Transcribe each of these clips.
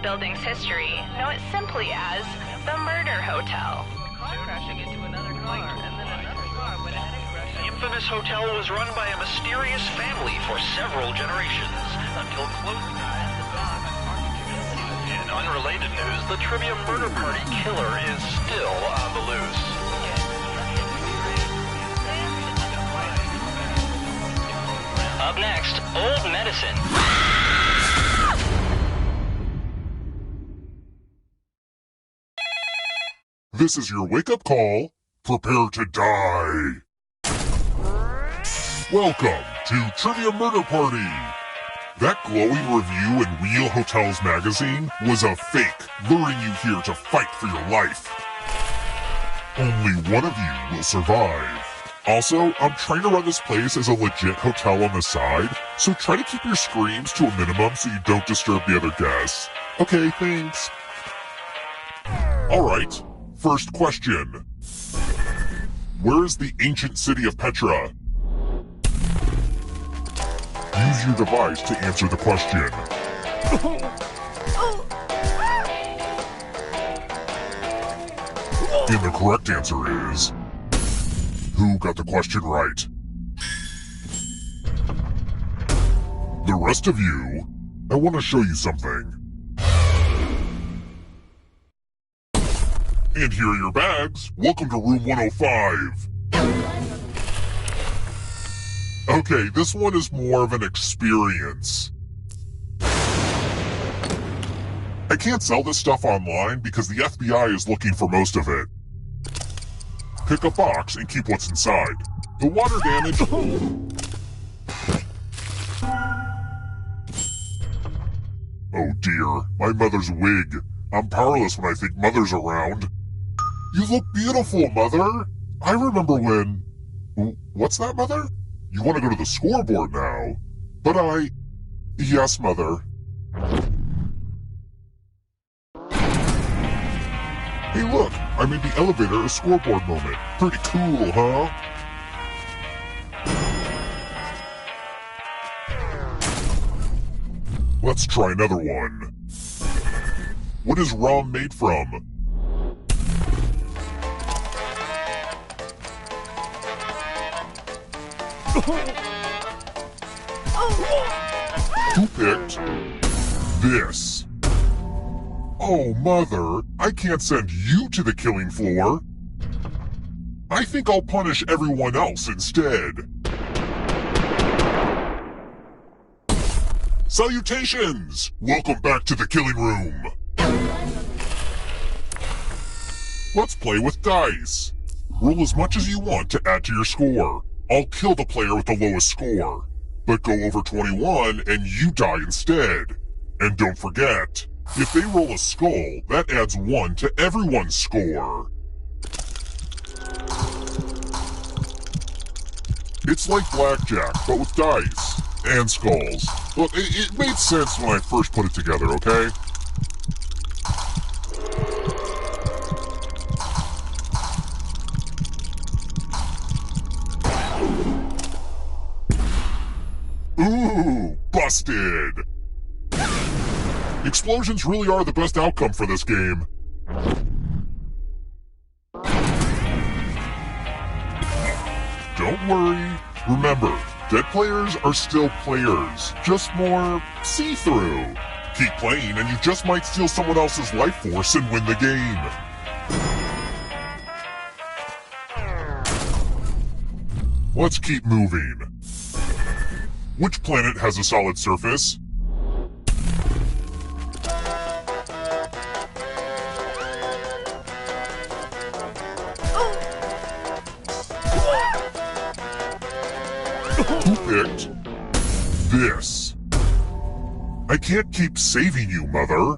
building's history, know it simply as the Murder Hotel. Crashing into another car, and then another car went ahead and crashed. The infamous hotel was run by a mysterious family for several generations, until close ties to dog. In unrelated news, the Trivia Murder Party killer is still on the loose. Up next, Old Medicine. This is your wake-up call. Prepare to die. Welcome to Trivia Murder Party. That glowing review in Real Hotels magazine was a fake, luring you here to fight for your life. Only one of you will survive. Also, I'm trying to run this place as a legit hotel on the side, so try to keep your screams to a minimum so you don't disturb the other guests. Okay, thanks. Alright, first question. Where is the ancient city of Petra? Use your device to answer the question. And the correct answer is... Who got the question right? The rest of you, I want to show you something. And here are your bags. Welcome to room 105. Okay, this one is more of an experience. I can't sell this stuff online because the FBI is looking for most of it. Pick a box and keep what's inside. The water damage... Oh dear, my mother's wig. I'm powerless when I think Mother's around. You look beautiful, Mother. I remember when... What's that, Mother? You want to go to the scoreboard now? But Yes, Mother. Hey look, I made the elevator a scoreboard moment. Pretty cool, huh? Let's try another one. What is rum made from? Who picked this? Oh, Mother, I can't send you to the killing floor. I think I'll punish everyone else instead. Salutations! Welcome back to the killing room. Let's play with dice. Roll as much as you want to add to your score. I'll kill the player with the lowest score. But go over 21 and you die instead. And don't forget, if they roll a skull, that adds 1 to everyone's score. It's like blackjack, but with dice. And skulls. Well, it made sense when I first put it together, okay? Ooh, busted! Explosions really are the best outcome for this game. Don't worry. Remember, dead players are still players, just more see-through. Keep playing and you just might steal someone else's life force and win the game. Let's keep moving. Which planet has a solid surface? Who picked this? I can't keep saving you, Mother.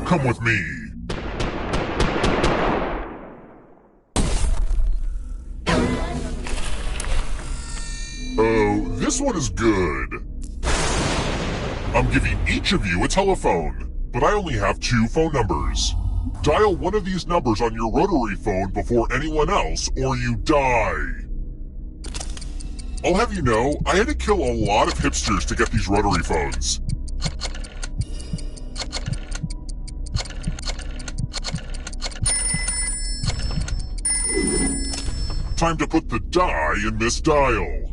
Come with me. Oh, this one is good. I'm giving each of you a telephone, but I only have 2 phone numbers. Dial one of these numbers on your rotary phone before anyone else, or you die. I'll have you know, I had to kill a lot of hipsters to get these rotary phones. Time to put the die in Miss Dial.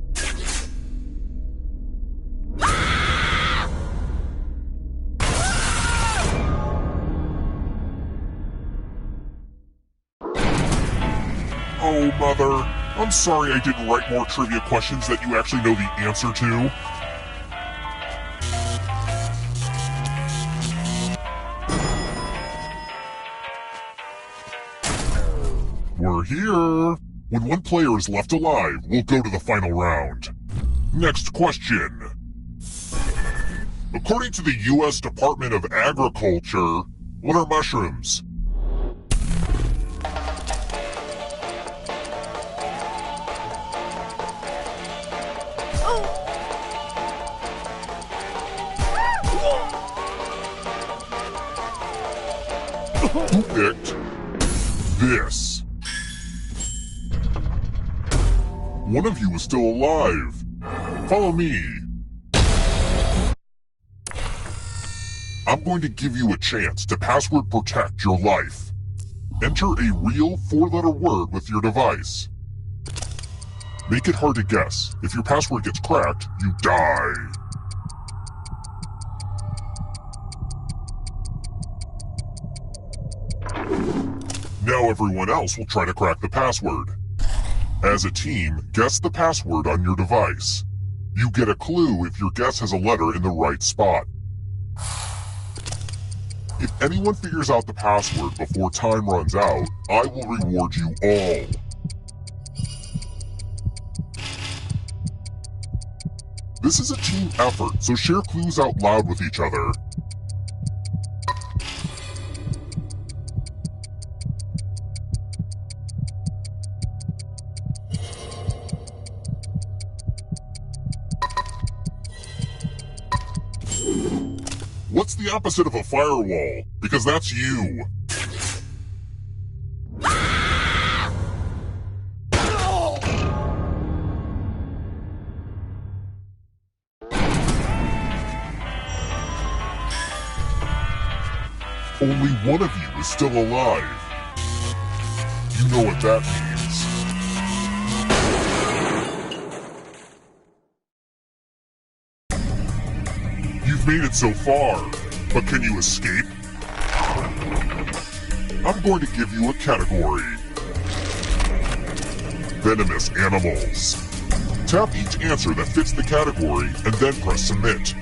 Oh, Mother. I'm sorry I didn't write more trivia questions that you actually know the answer to. We're here. When one player is left alive, we'll go to the final round. Next question. According to the U.S. Department of Agriculture, what are mushrooms? Who picked this? One of you is still alive. Follow me. I'm going to give you a chance to password protect your life. Enter a real 4-letter word with your device. Make it hard to guess. If your password gets cracked, you die. Now everyone else will try to crack the password. As a team, guess the password on your device. You get a clue if your guess has a letter in the right spot. If anyone figures out the password before time runs out, I will reward you all. This is a team effort, so share clues out loud with each other. What's the opposite of a firewall? Because that's you. Only one of you is still alive. You know what that means. You've made it so far, but can you escape? I'm going to give you a category. Venomous animals. Tap each answer that fits the category and then press submit.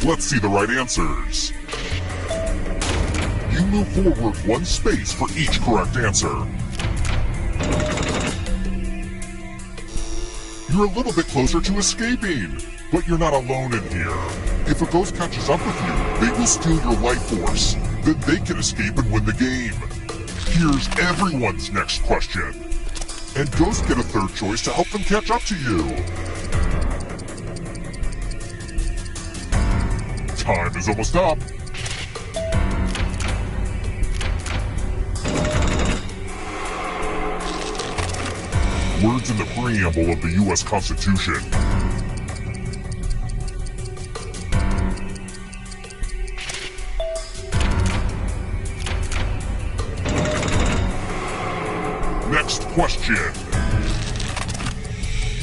Let's see the right answers. You move forward one space for each correct answer. You're a little bit closer to escaping, but you're not alone in here. If a ghost catches up with you, they will steal your life force. Then they can escape and win the game. Here's everyone's next question. And ghosts get a third choice to help them catch up to you. Time is almost up. Words in the preamble of the U.S. Constitution. Next question.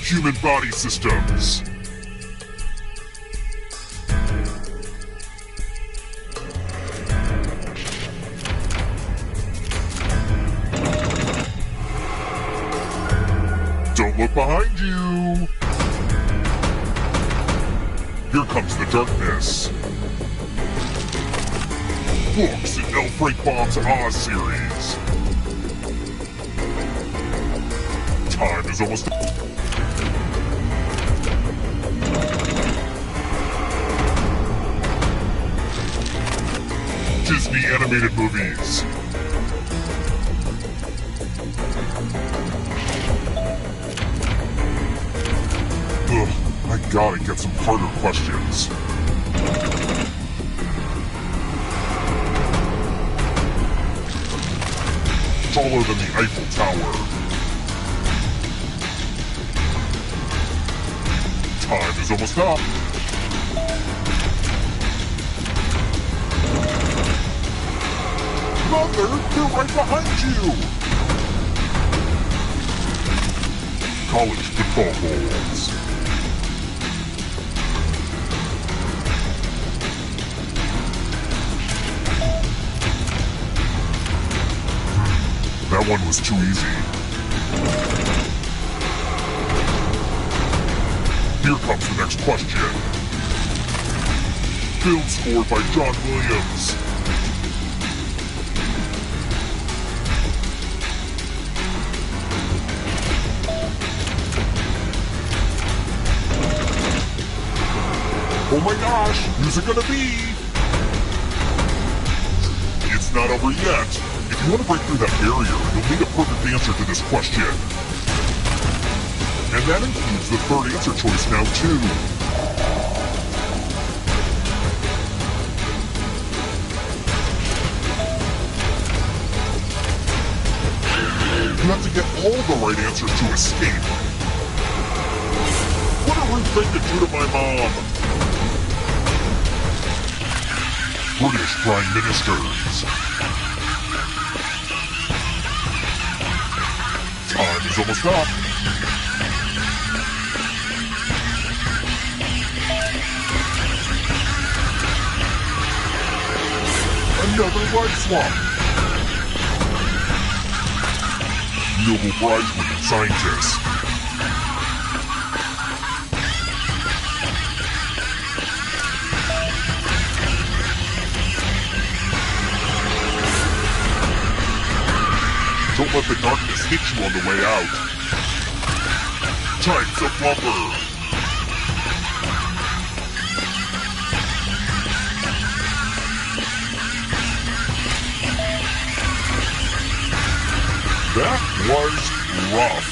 Human body systems. Don't look behind you. Here comes the darkness. Books in L. Frank Baum's Oz series. Time is almost up. Disney animated movies. Ugh, I gotta get some harder questions. Taller than the Eiffel Tower. Time is almost up. Mother, they're right behind you! college football bowls. That one was too easy. Here comes the next question. Film scored by John Williams. Oh my gosh, who's it gonna be? It's not over yet. If you want to break through that barrier, you'll need a perfect answer to this question. And that includes the third answer choice now, too. You have to get all the right answers to escape. What a rude thing to do to my mom. British Prime Ministers. Time is almost up. Another life swap. Nobel Prize-winning scientist. Don't let the darkness hit you on the way out. Types of lumber. That was rough.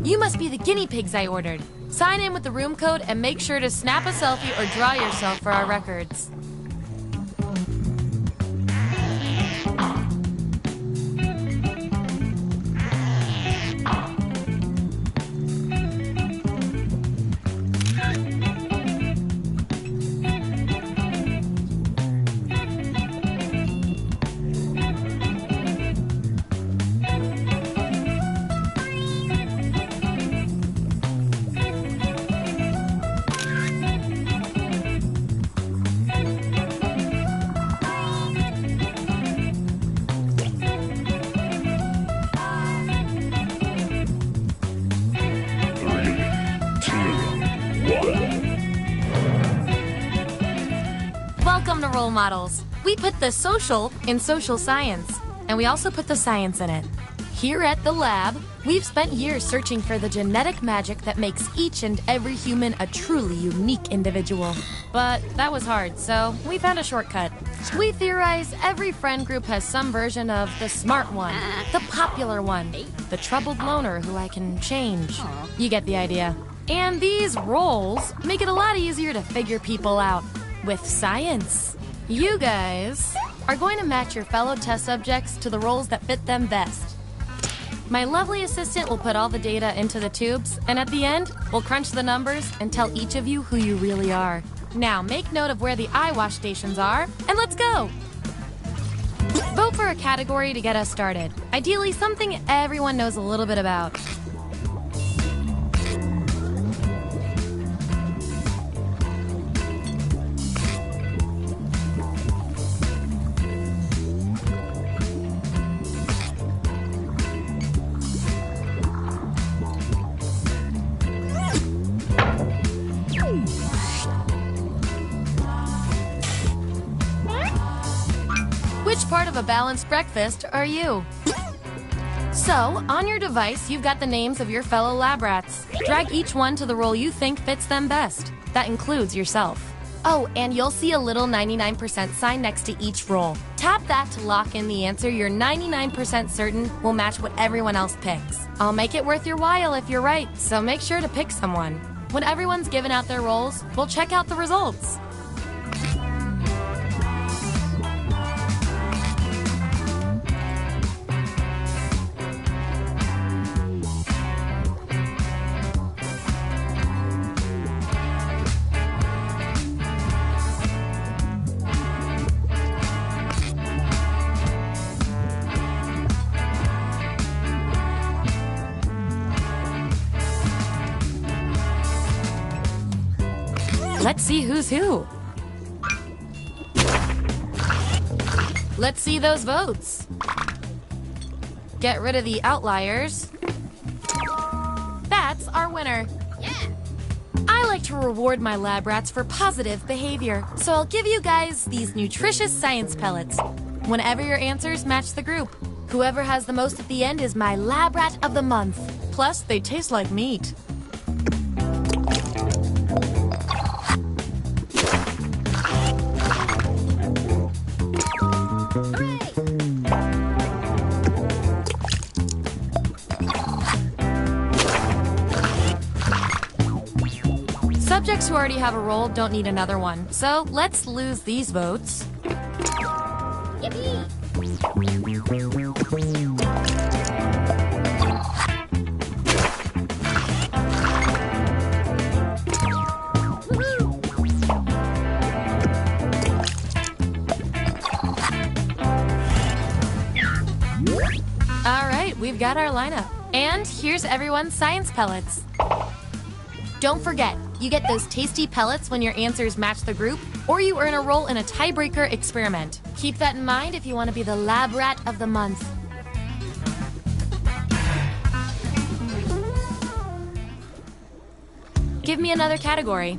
You must be the guinea pigs I ordered. Sign in with the room code and make sure to snap a selfie or draw yourself for our records. Welcome to Role Models. We put the social in social science, and we also put the science in it. Here at the lab, we've spent years searching for the genetic magic that makes each and every human a truly unique individual. But that was hard, so we found a shortcut. We theorize every friend group has some version of the smart one, the popular one, the troubled loner who I can change. You get the idea. And these roles make it a lot easier to figure people out. With science. You guys are going to match your fellow test subjects to the roles that fit them best. My lovely assistant will put all the data into the tubes, and at the end, we'll crunch the numbers and tell each of you who you really are. Now, make note of where the eye wash stations are, and let's go! Vote for a category to get us started. Ideally, something everyone knows a little bit about. Which part of a balanced breakfast are you? So, on your device, you've got the names of your fellow lab rats. Drag each one to the role you think fits them best. That includes yourself. Oh, and you'll see a little 99% sign next to each role. Tap that to lock in the answer you're 99% certain will match what everyone else picks. I'll make it worth your while if you're right, so make sure to pick someone. When everyone's given out their roles, we'll check out the results. Let's see who's who. Let's see those votes. Get rid of the outliers. That's our winner. Yeah. I like to reward my lab rats for positive behavior, so I'll give you guys these nutritious science pellets. Whenever your answers match the group, whoever has the most at the end is my lab rat of the month. Plus, they taste like meat. Subjects who already have a role don't need another one, so let's lose these votes. Yippee! All right, we've got our lineup. And here's everyone's science pellets. Don't forget, you get those tasty pellets when your answers match the group, or you earn a role in a tiebreaker experiment. Keep that in mind if you want to be the lab rat of the month. Give me another category.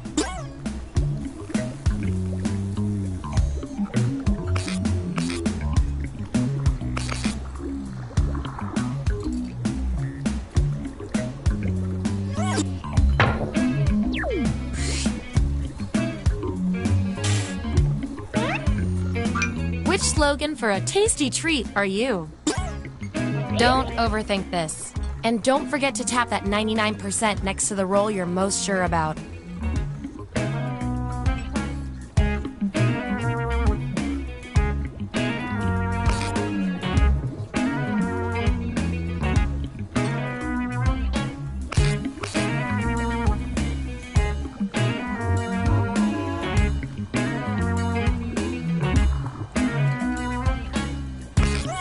Which slogan for a tasty treat are you? Don't overthink this. And don't forget to tap that 99% next to the role you're most sure about.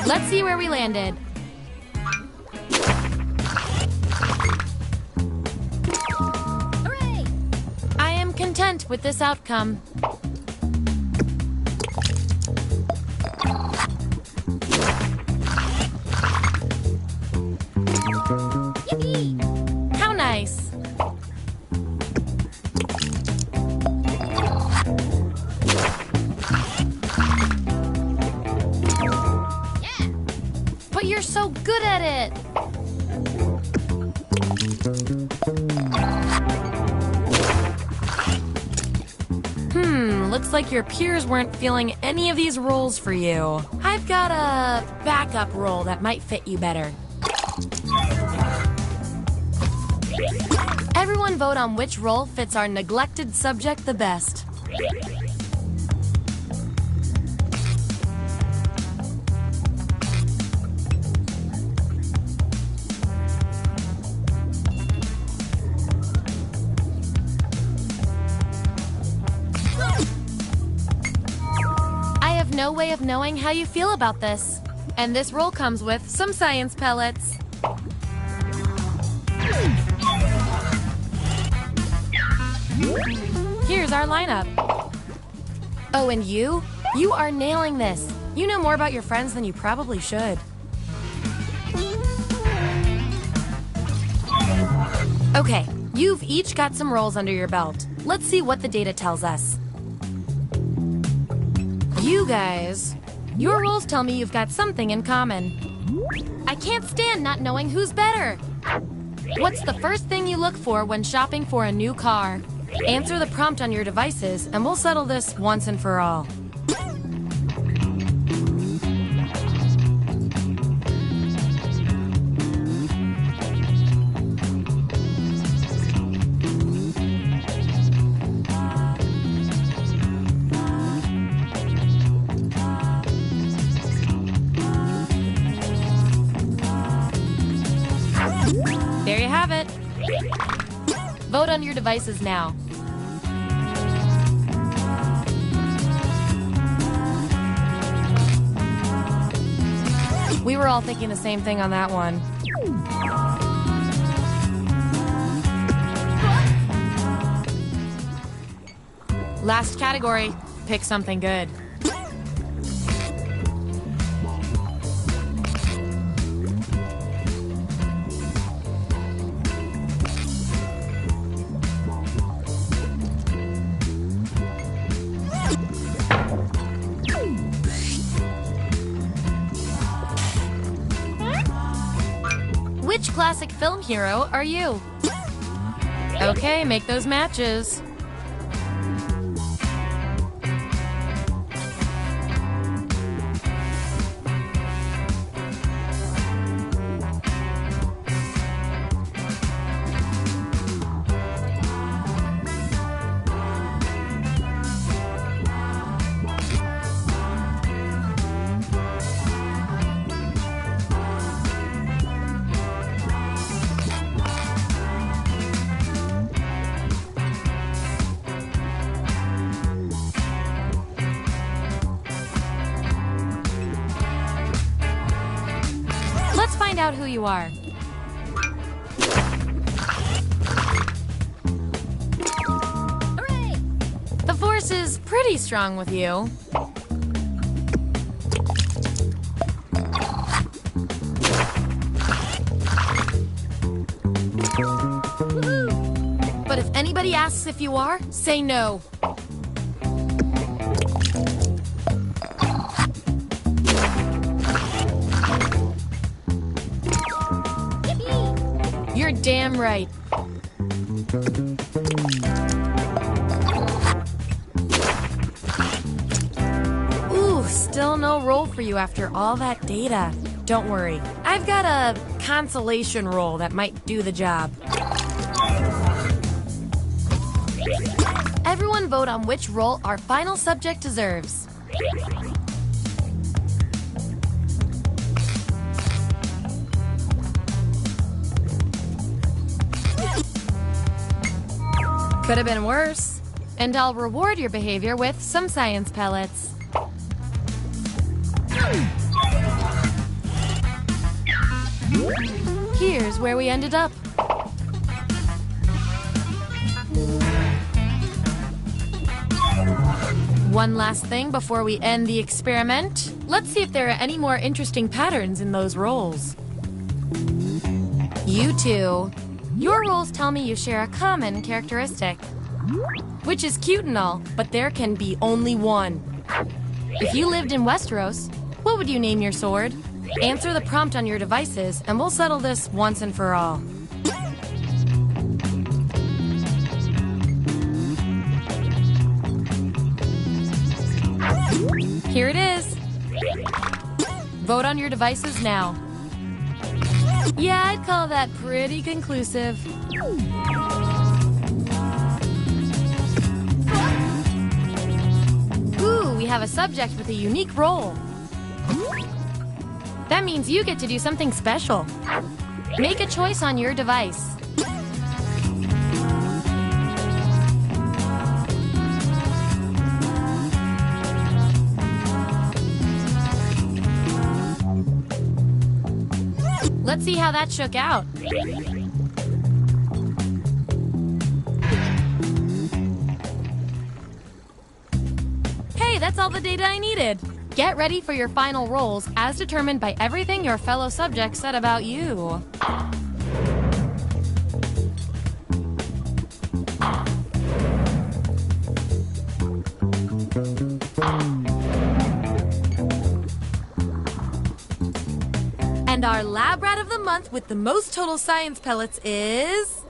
Let's see where we landed. Hooray! I am content with this outcome. Yippee! How nice! But you're so good at it! Looks like your peers weren't feeling any of these roles for you. I've got a backup role that might fit you better. Everyone vote on which role fits our neglected subject the best. No way of knowing how you feel about this. And this roll comes with some science pellets. Here's our lineup. Oh, and you? You are nailing this. You know more about your friends than you probably should. Okay, you've each got some rolls under your belt. Let's see what the data tells us. You guys Your roles tell me you've got something in common. I can't stand not knowing who's better. What's the first thing you look for when shopping for a new car? Answer the prompt on your devices, and we'll settle this once and for all. There you have it. Vote on your devices now. We were all thinking the same thing on that one. Last category, pick something good. Which classic film hero are you? Okay, make those matches. Let's find out who you are. Hooray! The force is pretty strong with you. But if anybody asks if you are, say no. You're damn right. Ooh, still no role for you after all that data. Don't worry, I've got a consolation role that might do the job. Everyone vote on which role our final subject deserves. Could have been worse. And I'll reward your behavior with some science pellets. Here's where we ended up. One last thing before we end the experiment. Let's see if there are any more interesting patterns in those roles. You two. Your roles tell me you share a common characteristic. Which is cute and all, but there can be only one. If you lived in Westeros, what would you name your sword? Answer the prompt on your devices, and we'll settle this once and for all. Here it is. Vote on your devices now. Yeah, I'd call that pretty conclusive. Ooh, we have a subject with a unique role. That means you get to do something special. Make a choice on your device. Let's see how that shook out. Hey, that's all the data I needed. Get ready for your final roles as determined by everything your fellow subjects said about you. And our lab rat of the month with the most total science pellets is...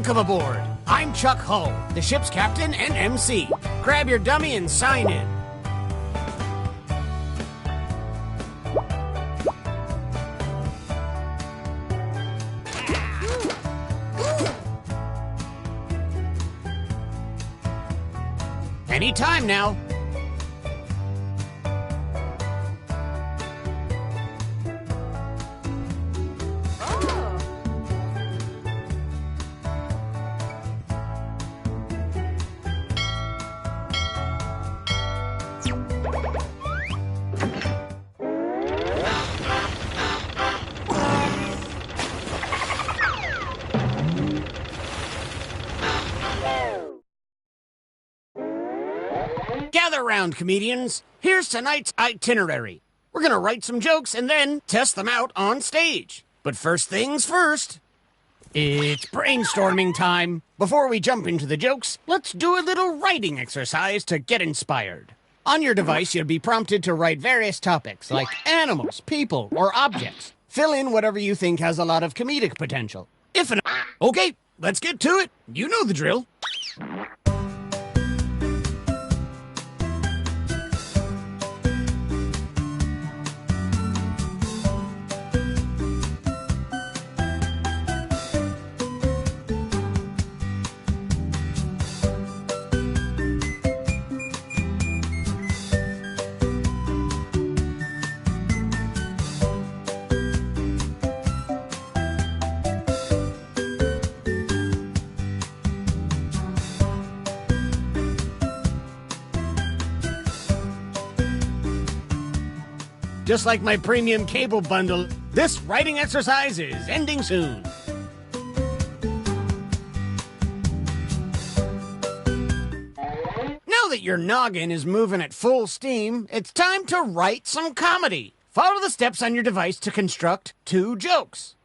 Welcome aboard! I'm Chuck Hull, the ship's captain and MC. Grab your dummy and sign in. Anytime now. Gather round, comedians. Here's tonight's itinerary. We're gonna write some jokes and then test them out on stage. But first things first, it's brainstorming time. Before we jump into the jokes, let's do a little writing exercise to get inspired. On your device, you'll be prompted to write various topics like animals, people, or objects. Fill in whatever you think has a lot of comedic potential. Okay, let's get to it. You know the drill. Just like my premium cable bundle, this writing exercise is ending soon. Now that your noggin is moving at full steam, it's time to write some comedy. Follow the steps on your device to construct 2 jokes.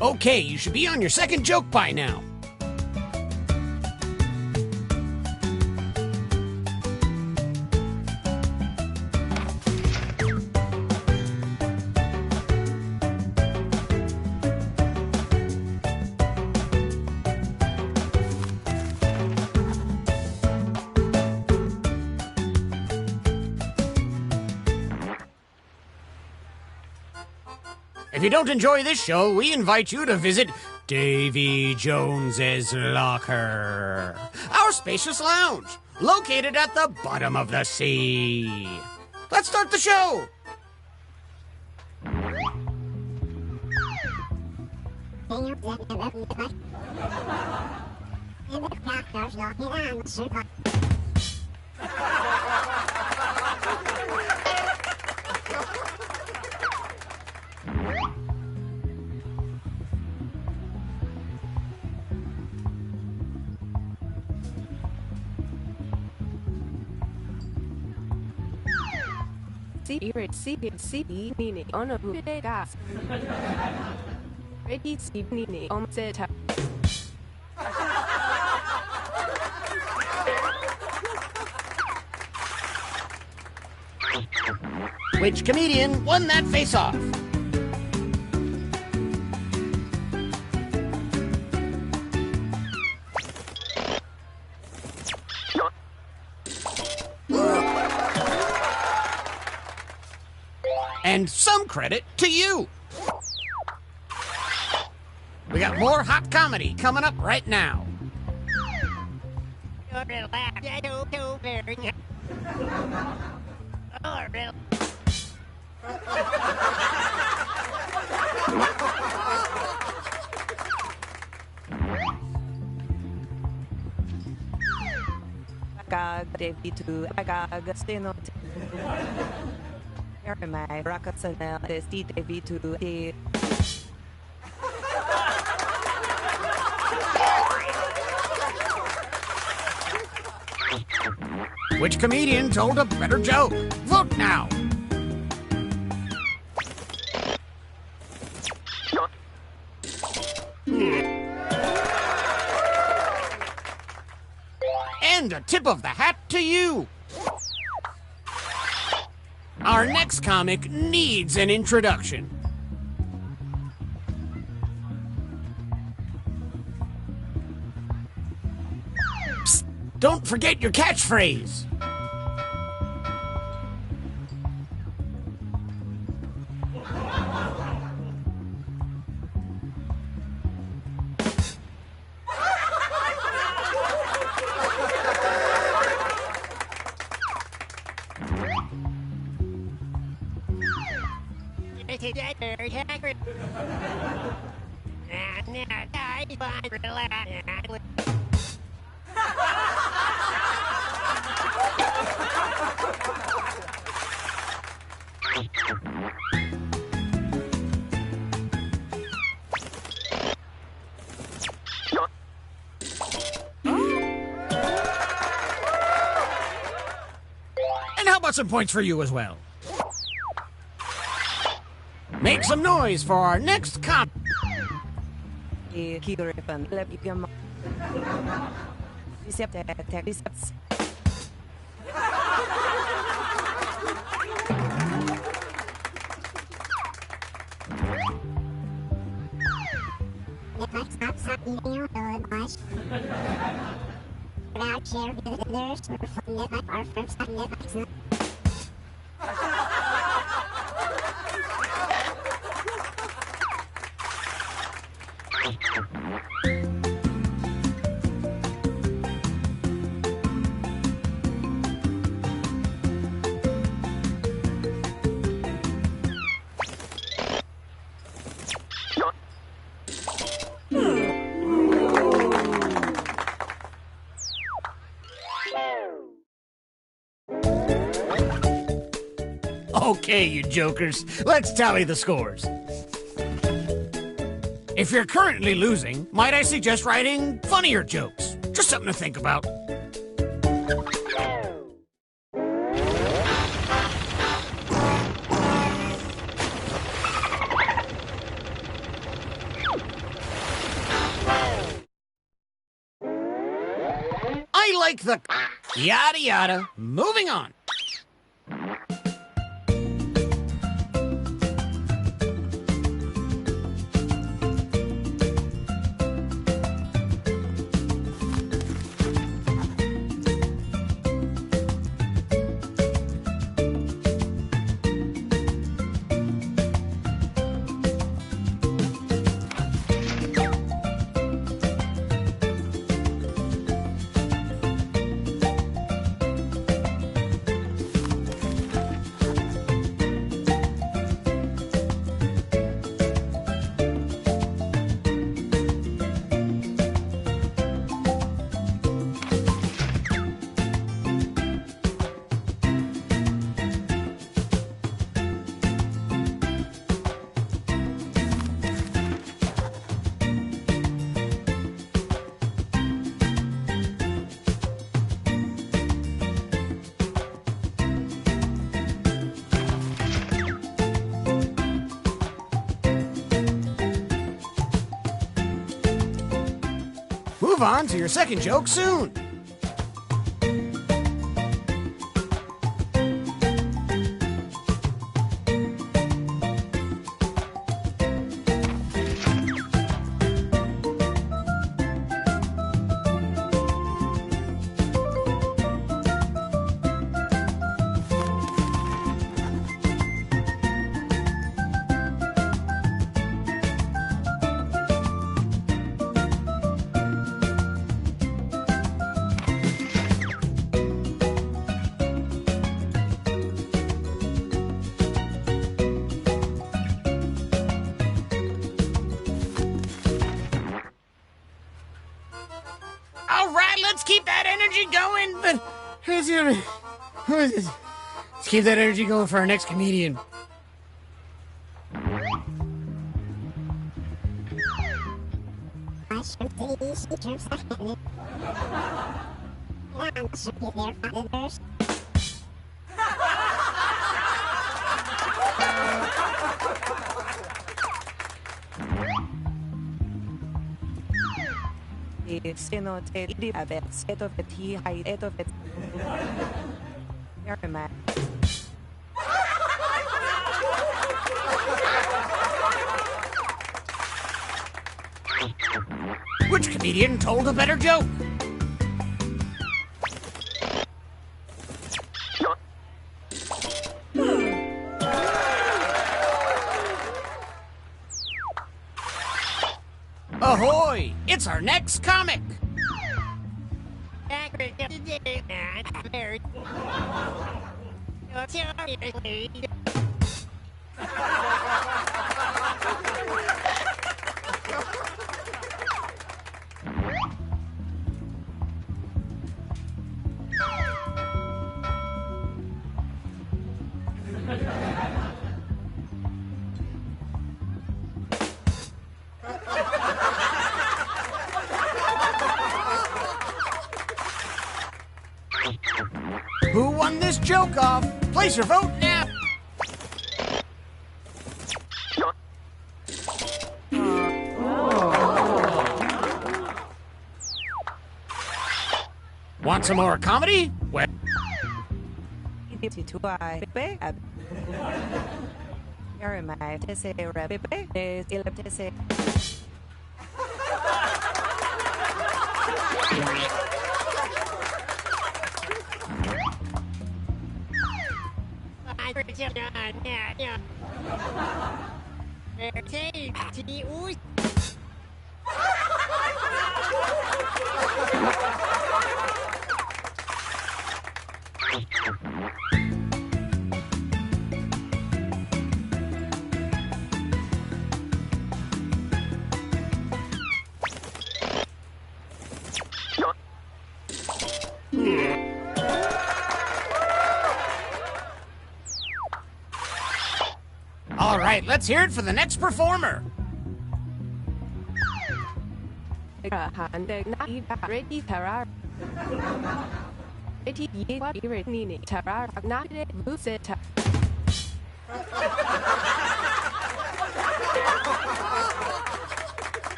Okay, you should be on your second joke by now. If you don't enjoy this show, we invite you to visit Davy Jones's Locker, our spacious lounge, located at the bottom of the sea. Let's start the show. Which comedian won that face-off? And some credit to you. We got more hot comedy coming up right now. Which comedian told a better joke? Vote now. tip of the hat to you. Our next comic needs an introduction. Psst, don't forget your catchphrase. And how about some points for you as well? Make some noise for our next comp. Okay, you jokers, let's tally the scores. If you're currently losing, might I suggest writing funnier jokes? Just something to think about. I like the yada yada. Moving on. Move on to your second joke soon. All right, let's keep that energy going, but let's keep that energy going for our next comedian. Which comedian told a better joke? Ahoy! It's our next comic! Who won this joke off? Place your vote now! Want some more comedy? Well, all right, let's hear it for the next performer.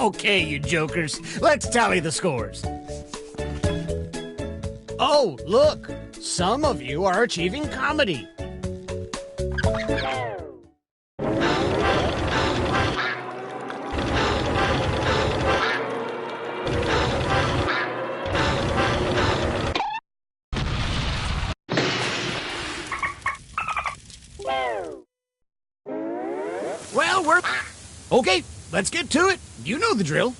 Okay, you jokers, let's tally the scores. Oh, look, some of you are achieving comedy. Well, we're... Okay, let's get to it. You know the drill.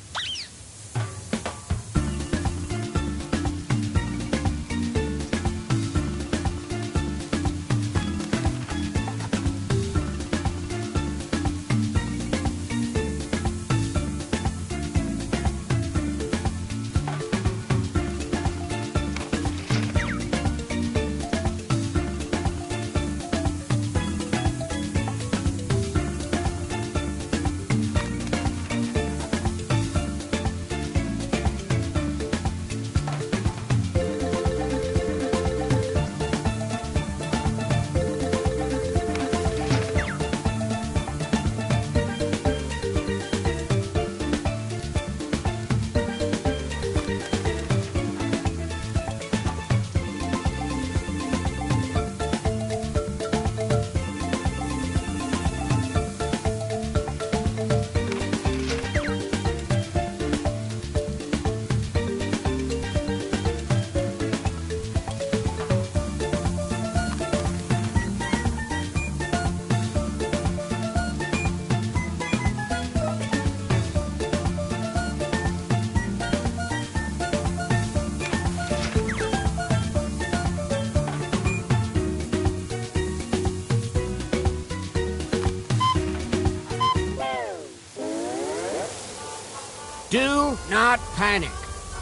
Do not panic,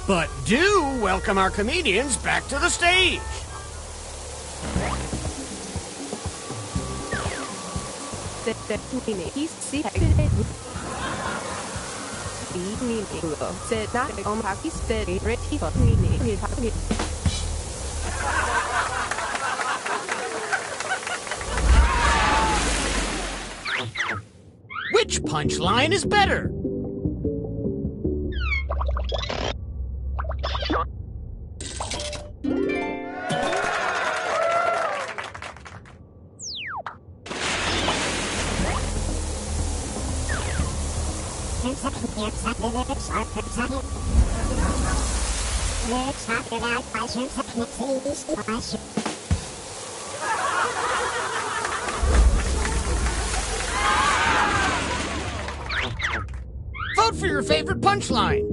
but do welcome our comedians back to the stage. Which punchline is better? Vote for your favorite punchline.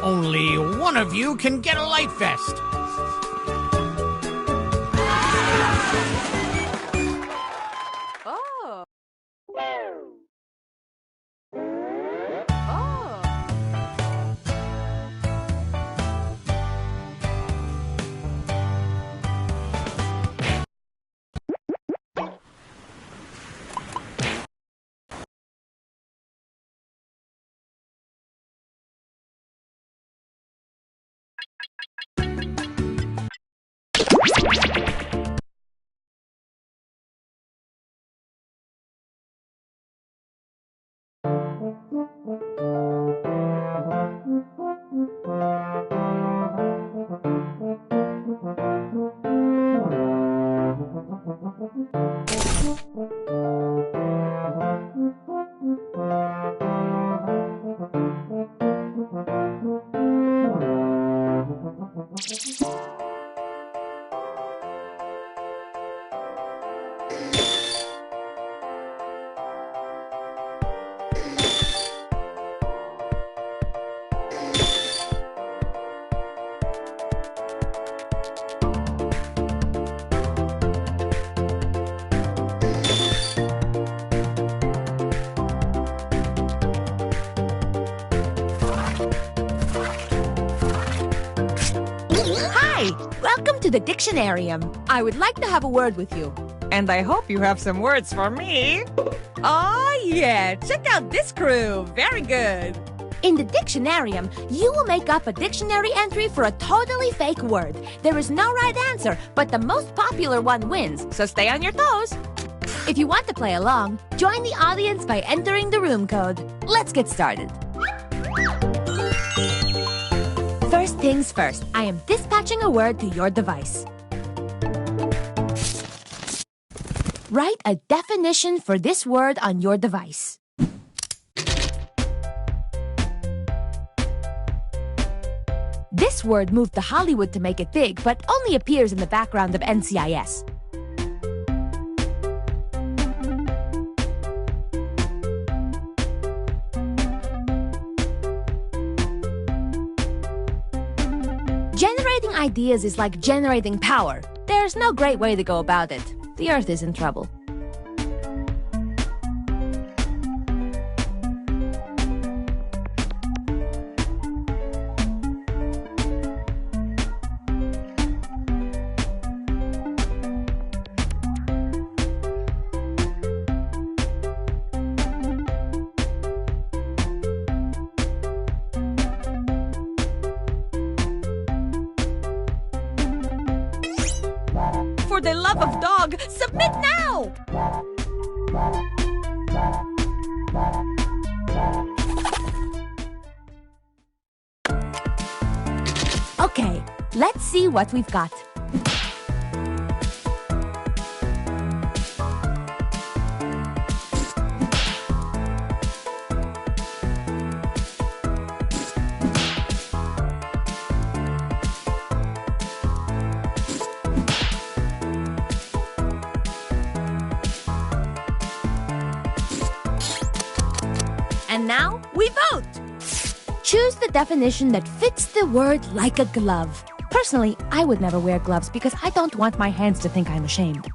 Only one of you can get a light vest. Oh. Welcome to the Dictionarium. I would like to have a word with you. And I hope you have some words for me. Oh, yeah. Check out this crew. Very good. In the Dictionarium, you will make up a dictionary entry for a totally fake word. There is no right answer, but the most popular one wins, so stay on your toes. If you want to play along, join the audience by entering the room code. Let's get started. First things first, I am dispatching a word to your device. Write a definition for this word on your device. This word moved to Hollywood to make it big, but only appears in the background of NCIS. Generating ideas is like generating power. There's no great way to go about it. The Earth is in trouble. For the love of dog, submit now! Okay, let's see what we've got. And now we vote! Choose the definition that fits the word like a glove. Personally, I would never wear gloves because I don't want my hands to think I'm ashamed.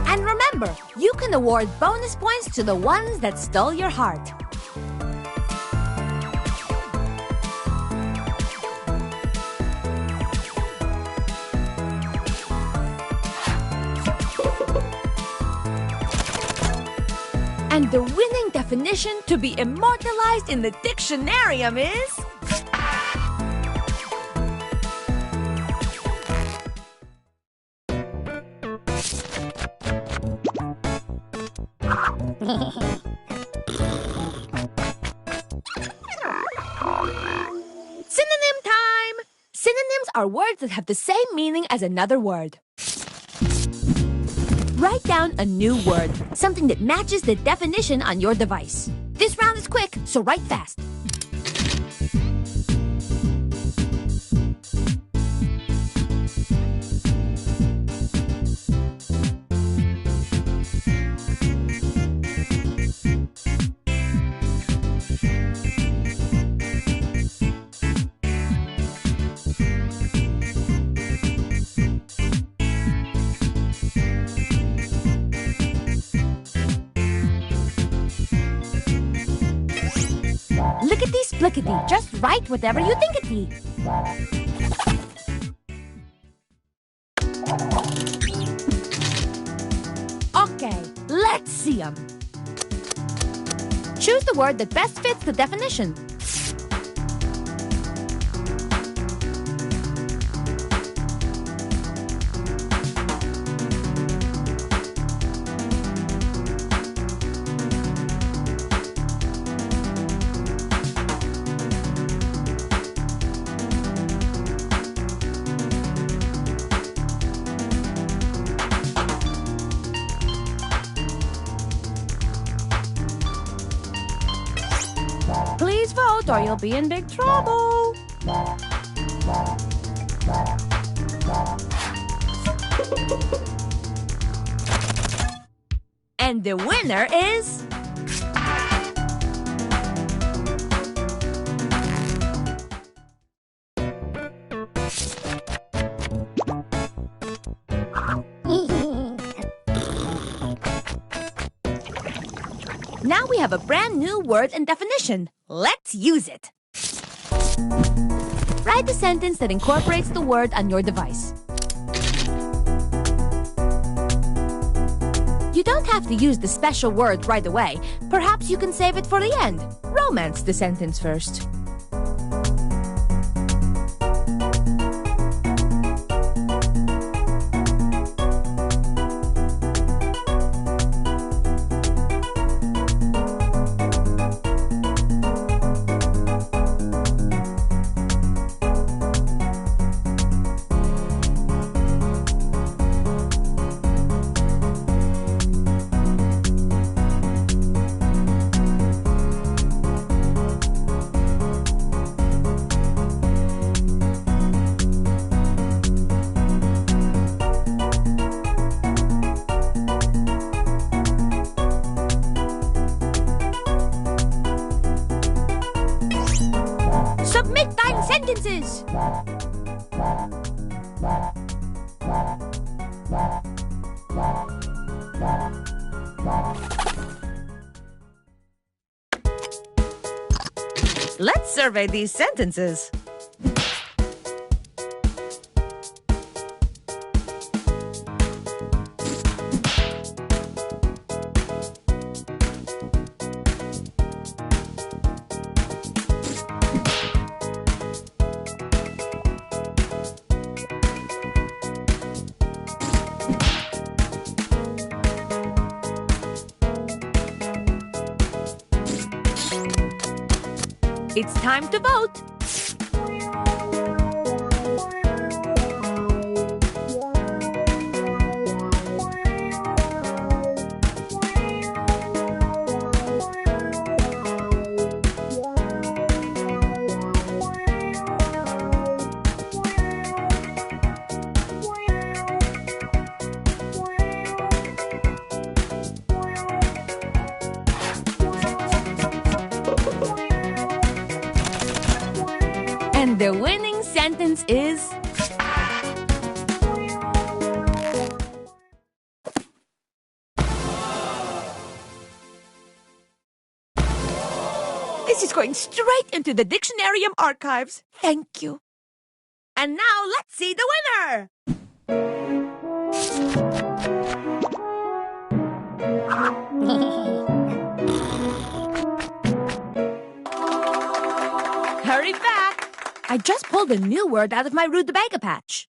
And remember, you can award bonus points to the ones that stole your heart. And the winning definition to be immortalized in the dictionarium is... Synonym time! Synonyms are words that have the same meaning as another word. Write down a new word, something that matches the definition on your device. This round is quick, so write fast. Lickety-splickety, just write whatever you think it be. Okay, let's see 'em. Choose the word that best fits the definition. Please vote or you'll be in big trouble. And the winner is... Now we have a brand new word and definition. Let's use it. Write the sentence that incorporates the word on your device. You don't have to use the special word right away. Perhaps you can save it for the end. Romance the sentence first. sentences. Let's survey these sentences. It's time to vote. And the winning sentence is... This is going straight into the Dictionarium archives. Thank you. And now let's see the winner! Hurry back! I just pulled a new word out of my rutabaga patch.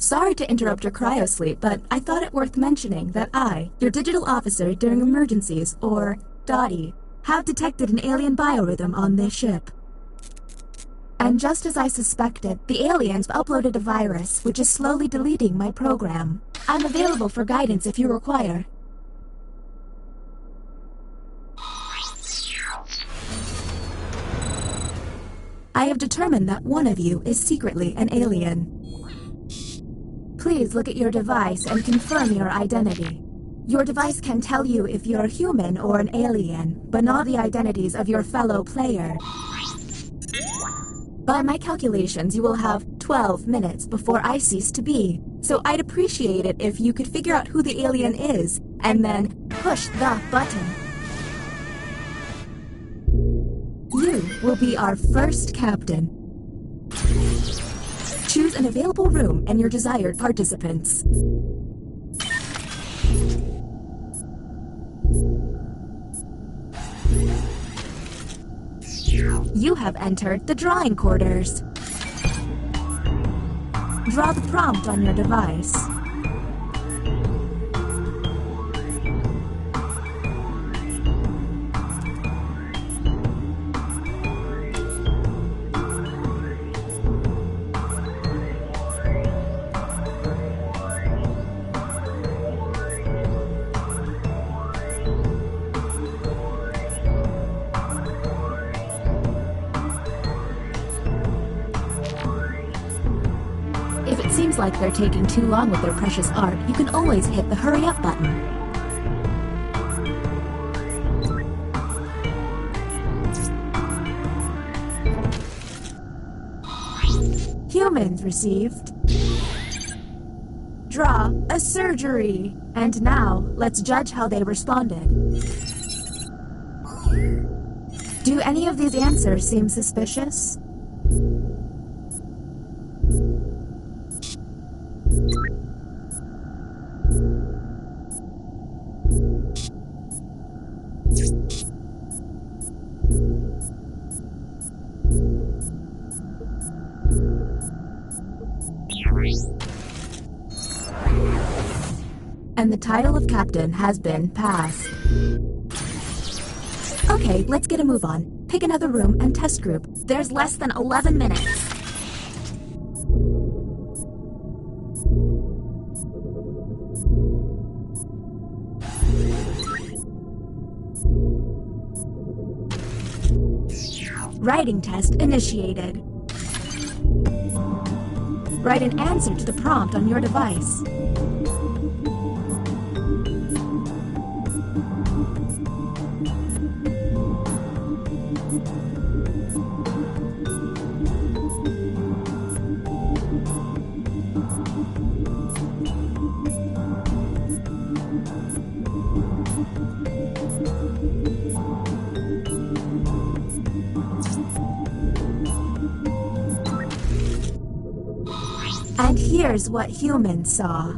Sorry to interrupt your cryosleep, but I thought it worth mentioning that I, your digital officer during emergencies, or Dottie, have detected an alien biorhythm on this ship. And just as I suspected, the aliens uploaded a virus which is slowly deleting my program. I'm available for guidance if you require. I have determined that one of you is secretly an alien. Please look at your device and confirm your identity. Your device can tell you if you're human or an alien, but not the identities of your fellow player. By my calculations, you will have 12 minutes before I cease to be, so I'd appreciate it if you could figure out who the alien is, and then push the button. You will be our first captain. Choose an available room and your desired participants. You have entered the drawing quarters. Draw the prompt on your device. Seems like they're taking too long with their precious art, you can always hit the hurry up button. Humans received. Draw a surgery. And now, let's judge how they responded. Do any of these answers seem suspicious? And the title of captain has been passed. Okay, let's get a move on. Pick another room and test group. There's less than 11 minutes. Writing test initiated. Write an answer to the prompt on your device. And here's what humans saw.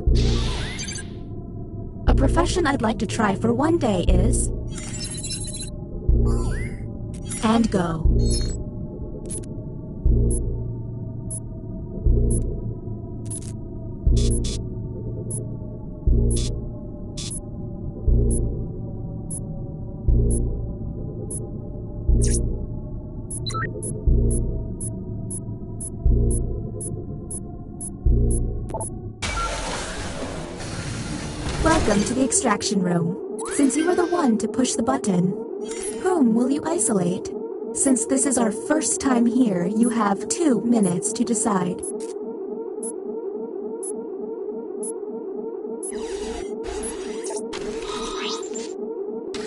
A profession I'd like to try for one day is... And go. Welcome to the extraction room. Since you were the one to push the button, whom will you isolate? Since this is our first time here, you have 2 minutes to decide.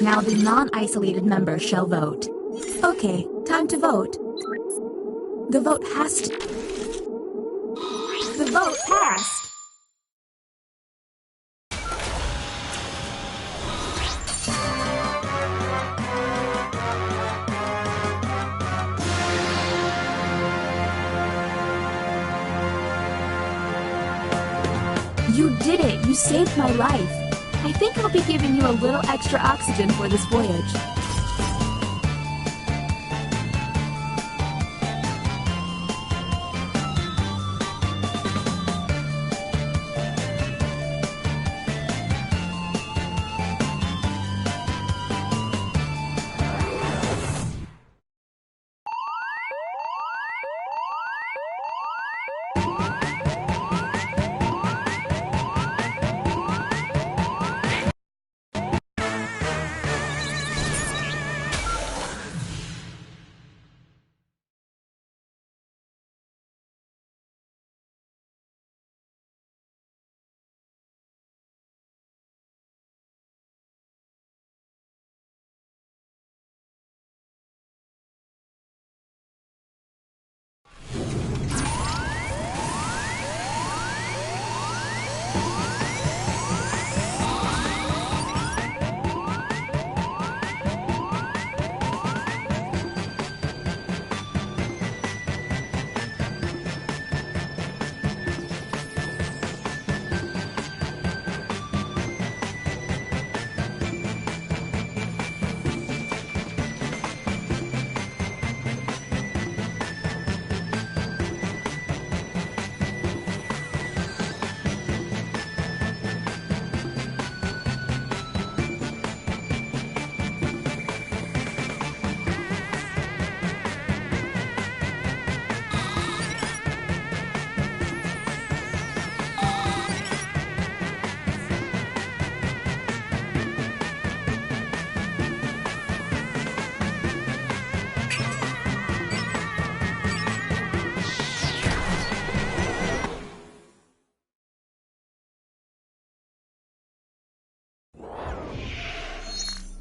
Now the non-isolated member shall vote. Okay, time to vote. The vote has to... The vote passed! You did it! You saved my life! I think I'll be giving you a little extra oxygen for this voyage.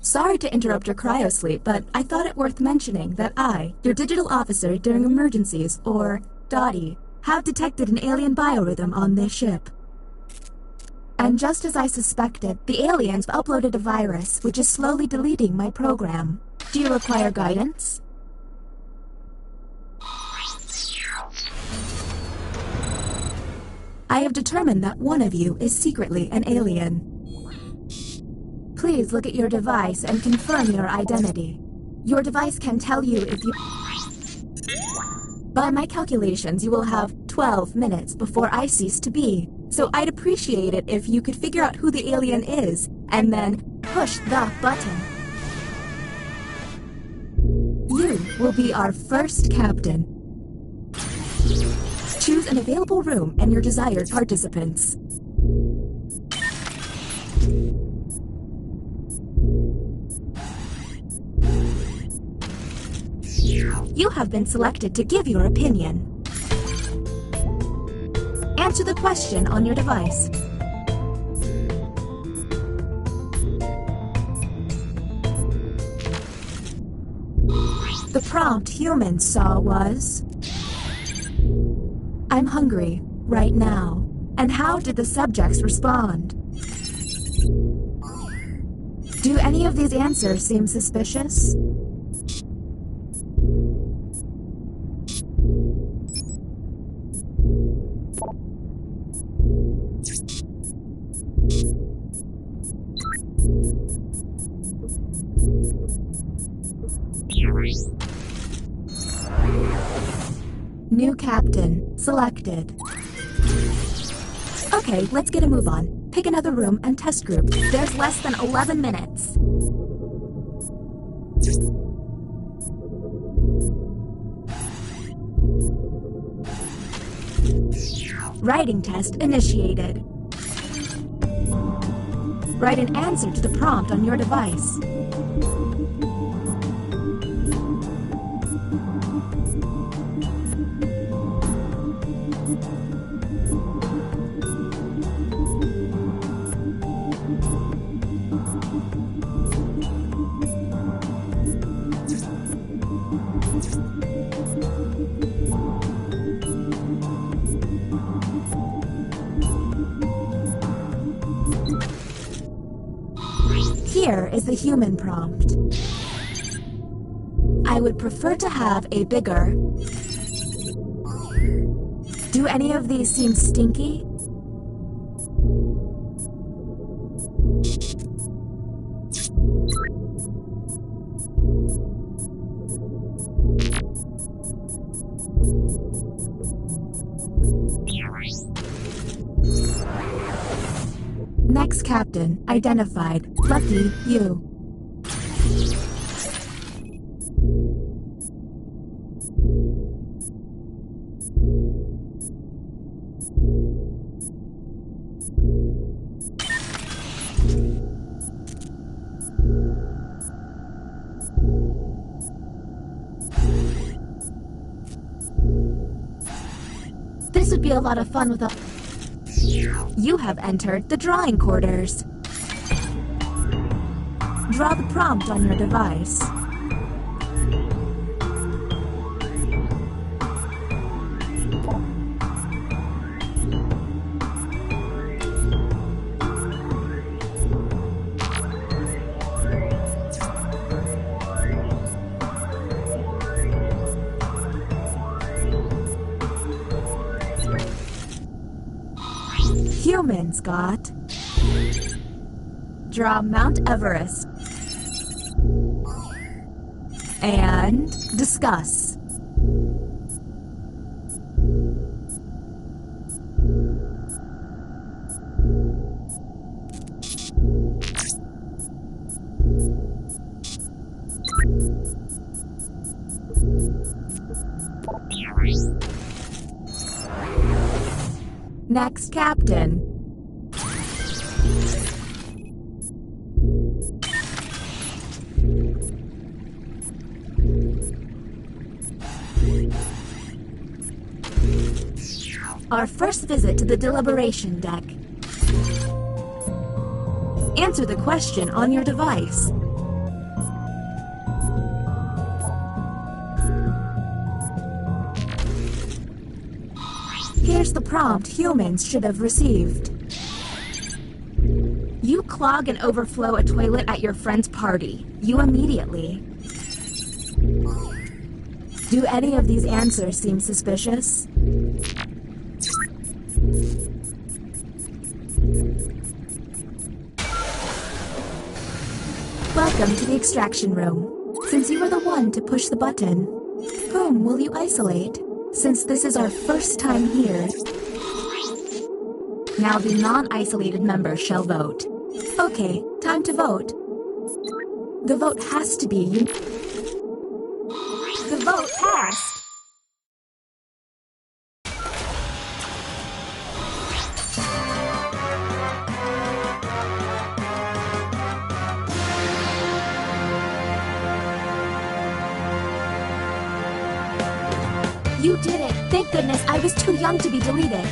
Sorry to interrupt your cryosleep, but I thought it worth mentioning that I, your digital officer during emergencies, or DOTI, have detected an alien biorhythm on this ship. And just as I suspected, the aliens uploaded a virus which is slowly deleting my program. Do you require guidance? I have determined that one of you is secretly an alien. Please look at your device and confirm your identity. Your device can tell you if you... By my calculations, you will have 12 minutes before I cease to be. So I'd appreciate it if you could figure out who the alien is, and then push the button. You will be our first captain. Choose an available room and your desired participants. You have been selected to give your opinion. Answer the question on your device. The prompt humans saw was... I'm hungry, right now. And how did the subjects respond? Do any of these answers seem suspicious? New captain selected. Okay, let's get a move on. Pick another room and test group. There's less than 11 minutes. Writing test initiated. Write an answer to the prompt on your device. Here is the human prompt. I would prefer to have a bigger... Do any of these seem stinky? Next captain identified. Lucky you. This would be a lot of fun with a... You have entered the drawing quarters. Draw the prompt on your device. Humans got... Draw Mount Everest. And discuss. Next captain. Our first visit to the deliberation deck. Answer the question on your device. Here's the prompt humans should have received. You clog and overflow a toilet at your friend's party. You immediately. Do any of these answers seem suspicious? Welcome to the extraction room. Since you were the one to push the button, whom will you isolate? Since this is our first time here, now the non-isolated members shall vote. Okay, time to vote. The vote has to be The vote passed. You did it! Thank goodness I was too young to be deleted.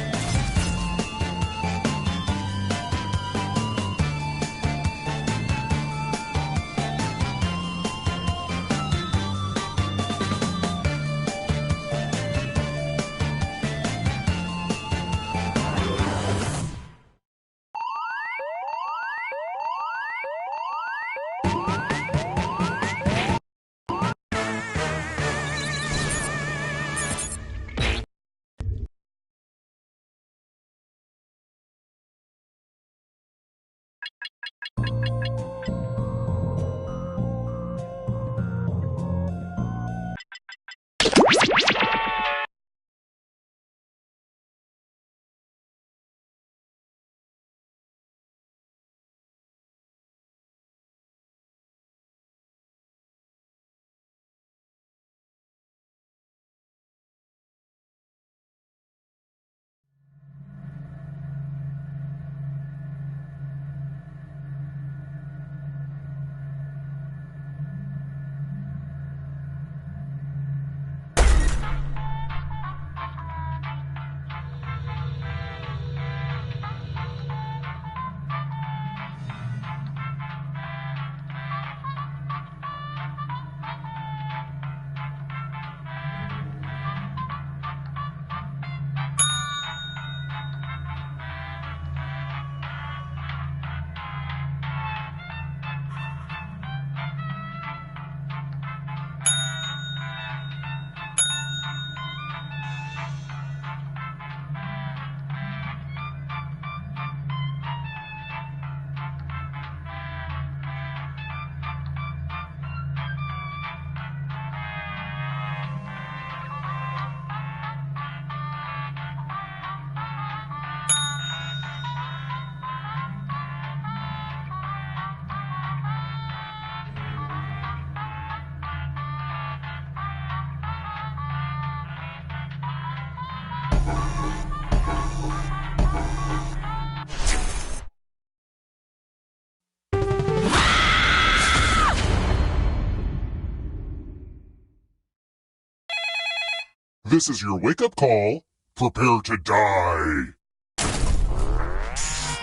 This is your wake-up call. Prepare to die.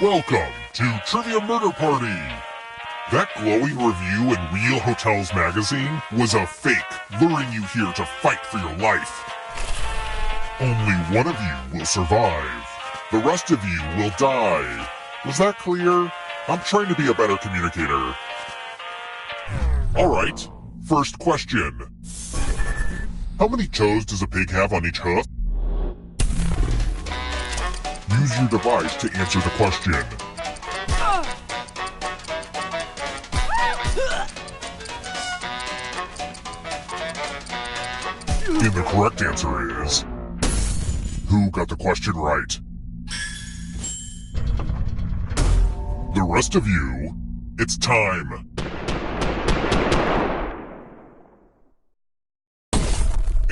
Welcome to Trivia Murder Party. That glowing review in Real Hotels magazine was a fake, luring you here to fight for your life. Only one of you will survive. The rest of you will die. Was that clear? I'm trying to be a better communicator. Alright, first question. How many toes does a pig have on each hoof? Use your device to answer the question. And the correct answer is... Who got the question right? The rest of you, it's time.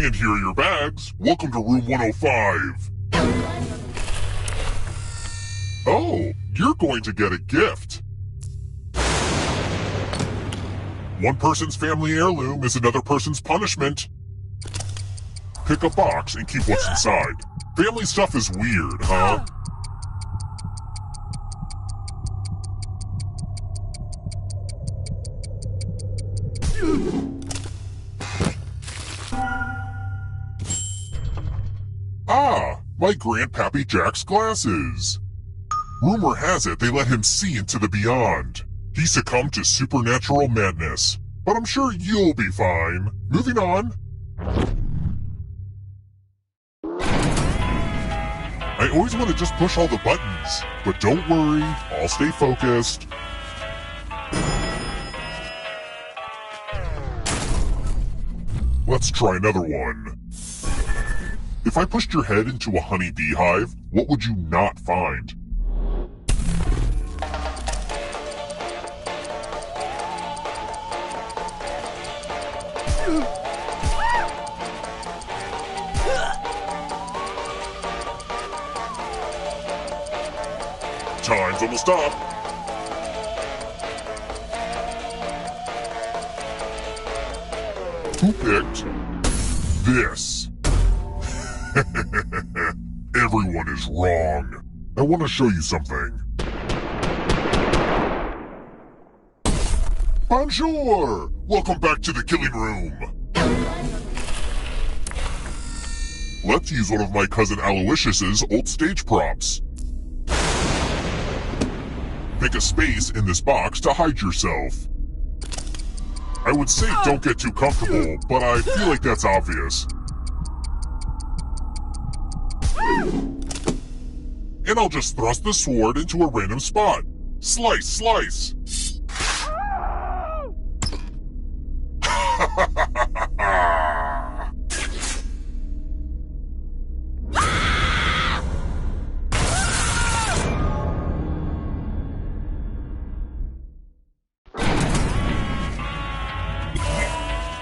And here are your bags. Welcome to room 105. Oh, you're going to get a gift. One person's family heirloom is another person's punishment. Pick a box and keep what's inside. Family stuff is weird, huh? Ah, My Grandpappy Jack's glasses. Rumor has it they let him see into the beyond. He succumbed to supernatural madness, but I'm sure you'll be fine. Moving on. I always want to just push all the buttons, but don't worry, I'll stay focused. Let's try another one. If I pushed your head into a honey beehive, what would you not find? Time's almost up. Who picked this? Everyone is wrong. I want to show you something. Bonjour! Welcome back to the killing room. Let's use one of my cousin Aloysius's old stage props. Pick a space in this box to hide yourself. I would say don't get too comfortable, but I feel like that's obvious. And I'll just thrust the sword into a random spot. Slice, slice!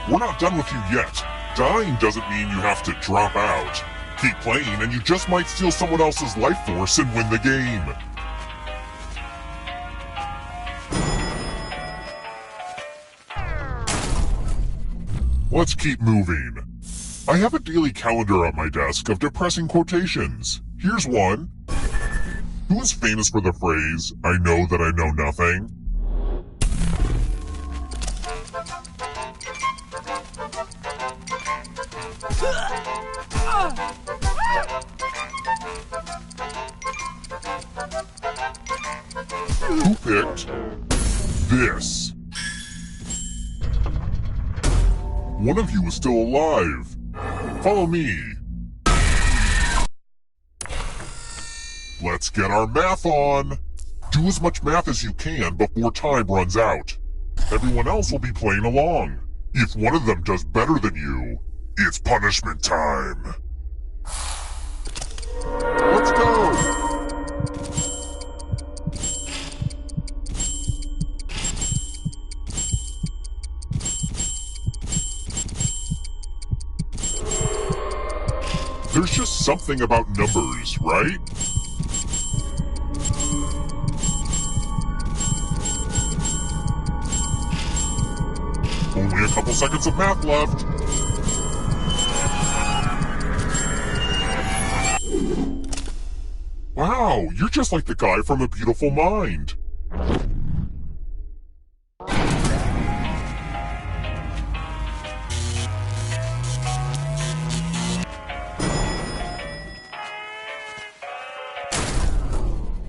We're not done with you yet. Dying doesn't mean you have to drop out. Keep playing and you just might steal someone else's life force and win the game. Let's keep moving. I have a daily calendar on my desk of depressing quotations. Here's one. Who is famous for the phrase, "I know that I know nothing"? Who picked this? One of you is still alive. Follow me. Let's get our math on. Do as much math as you can before time runs out. Everyone else will be playing along. If one of them does better than you, it's punishment time. Let's go! There's just something about numbers, right? Only a couple seconds of math left. Wow, you're just like the guy from A Beautiful Mind.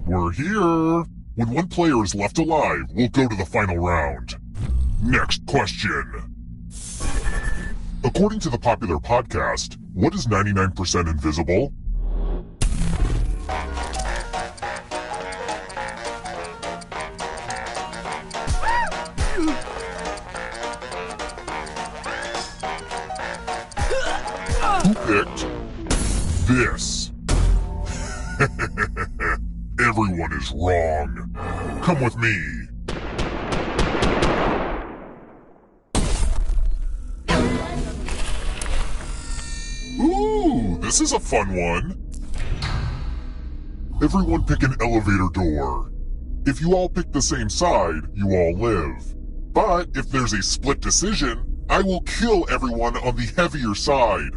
We're here. When one player is left alive, we'll go to the final round. Next question. According to the popular podcast, what is 99% invisible? Who picked this? Everyone is wrong. Come with me. Ooh, this is a fun one. Everyone pick an elevator door. If you all pick the same side, you all live. But if there's a split decision, I will kill everyone on the heavier side.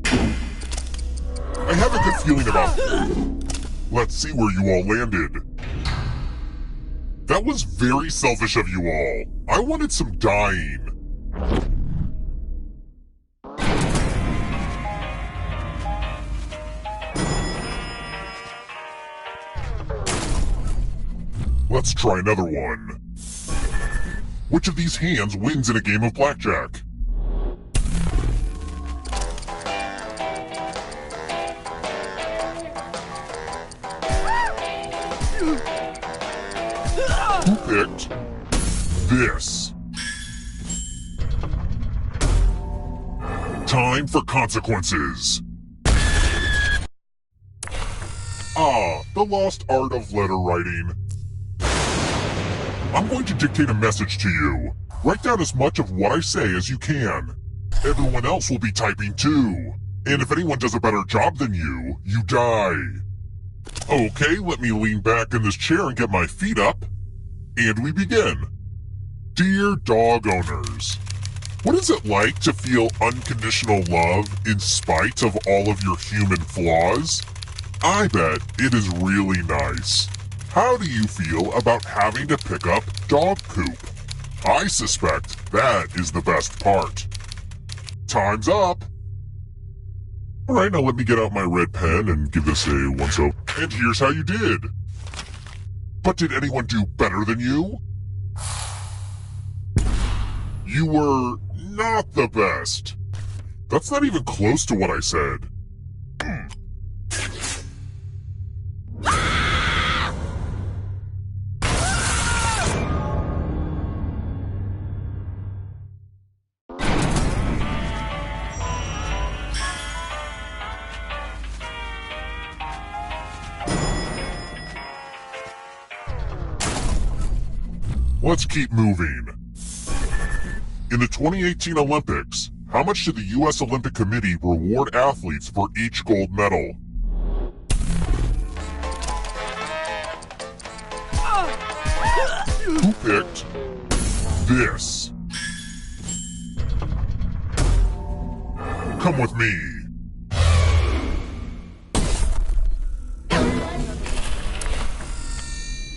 I have a good feeling about it. Let's see where you all landed. That was very selfish of you all. I wanted some dying. Let's try another one. Which of these hands wins in a game of blackjack? Who picked this? Time for consequences. Ah, the lost art of letter writing. I'm going to dictate a message to you. Write down as much of what I say as you can. Everyone else will be typing too. And if anyone does a better job than you, you die. Okay, let me lean back in this chair and get my feet up. And we begin. Dear dog owners, what is it like to feel unconditional love in spite of all of your human flaws? I bet it is really nice. How do you feel about having to pick up dog poop? I suspect that is the best part. Time's up. Alright, now let me get out my red pen and give this a once-over. And here's how you did. But did anyone do better than you? You were not the best. That's not even close to what I said. Let's keep moving. In the 2018 Olympics, how much did the U.S. Olympic Committee reward athletes for each gold medal? Who picked this? Come with me.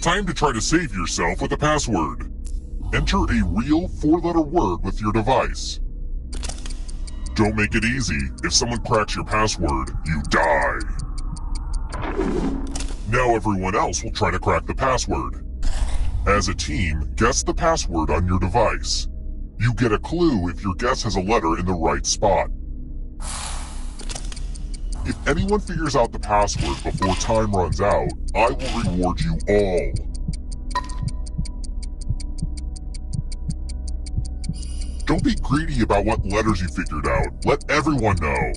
Time to try to save yourself with a password. Enter a real 4-letter word with your device. Don't make it easy. If someone cracks your password, you die. Now everyone else will try to crack the password. As a team, guess the password on your device. You get a clue if your guess has a letter in the right spot. If anyone figures out the password before time runs out, I will reward you all. Don't be greedy about what letters you figured out. Let everyone know.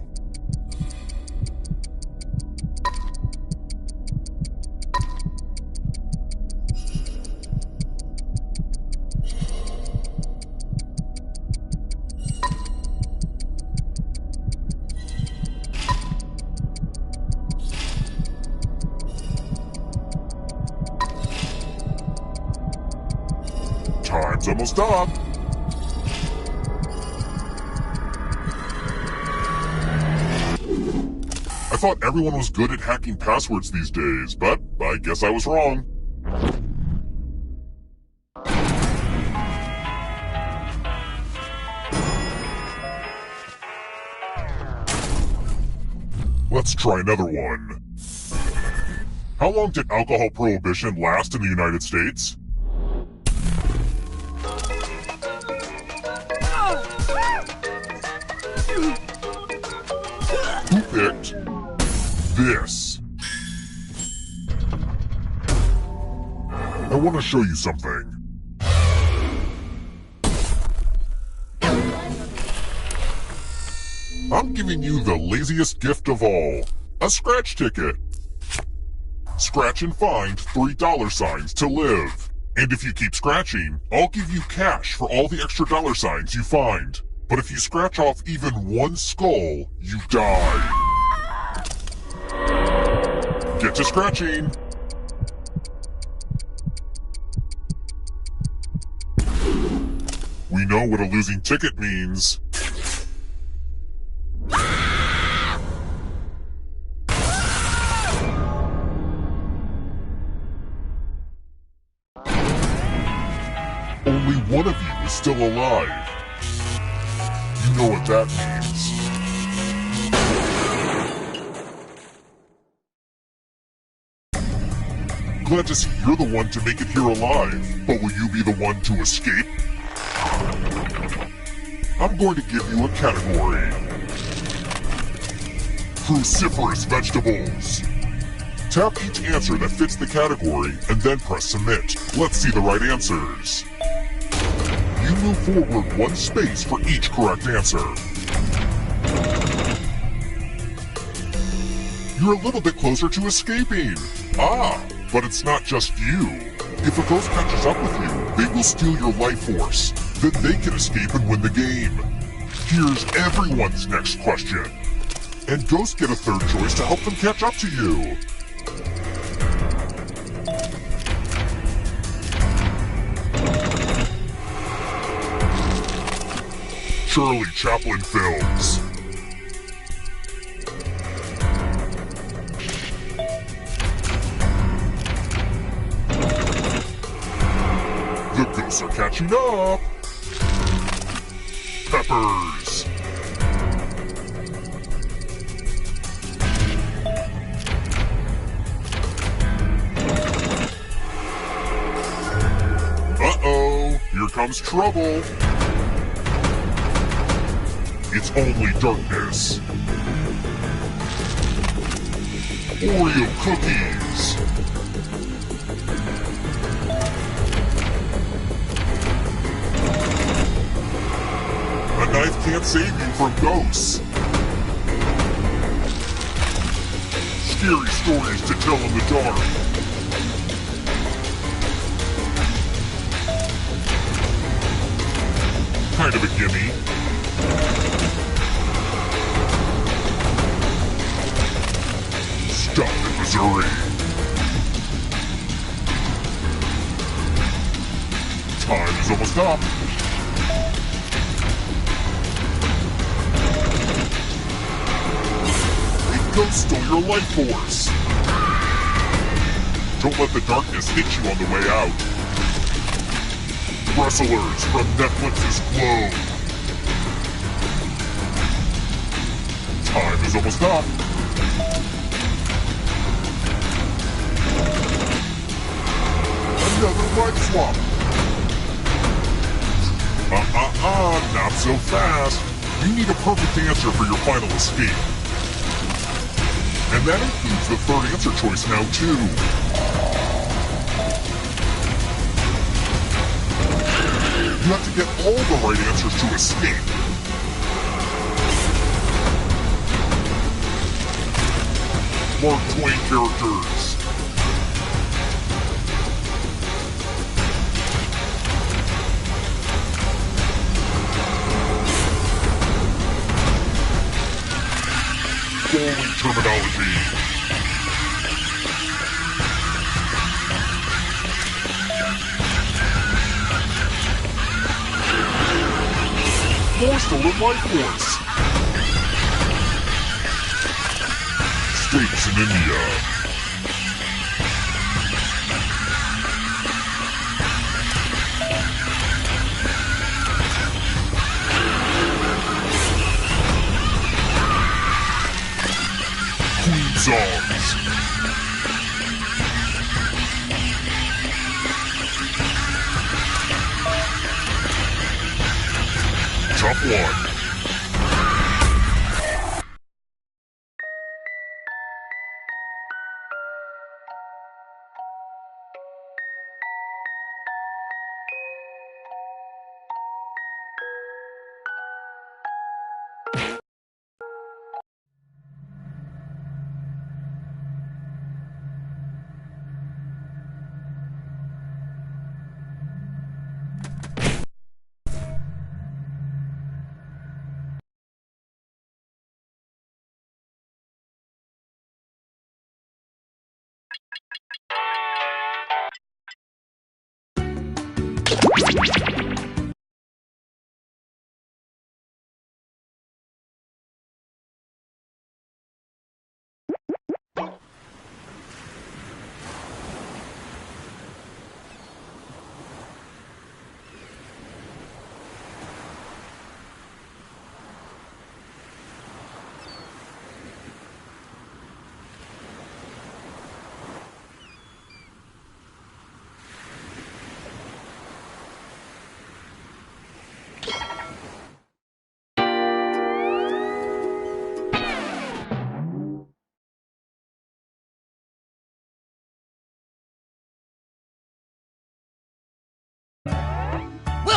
Time's almost up. I thought everyone was good at hacking passwords these days, but I guess I was wrong. Let's try another one. How long did alcohol prohibition last in the United States? Who picked this? I want to show you something. I'm giving you the laziest gift of all, a scratch ticket. Scratch and find $3 to live. And if you keep scratching, I'll give you cash for all the extra $signs you find. But if you scratch off even one skull, you die. Get to scratching. We know what a losing ticket means. Only one of you is still alive. You know what that means. Glad to see you're the one to make it here alive, but will you be the one to escape? I'm going to give you a category. Cruciferous vegetables. Tap each answer that fits the category and then press submit. Let's see the right answers. You move forward one space for each correct answer. You're a little bit closer to escaping. But it's not just you. If a ghost catches up with you, they will steal your life force. Then they can escape and win the game. Here's everyone's next question. And ghosts get a third choice to help them catch up to you. Charlie Chaplin films. The ghosts are catching up. Peppers. Uh-oh, here comes trouble. It's only darkness. Oreo cookies. A knife can't save you from ghosts. Scary stories to tell in the dark. Kind of a gimme. Stop in Missouri. Time is almost up. A ghost stole your life force. Don't let the darkness hit you on the way out. Wrestlers from Netflix's Glow. Time is almost up. Another life swap. Not so fast. You need a perfect answer for your final escape. And that includes the third answer choice now, too. You have to get all the right answers to escape. Mark Twain characters. Bowling terminology. More stolen life force. States in India. Queen songs. Top one.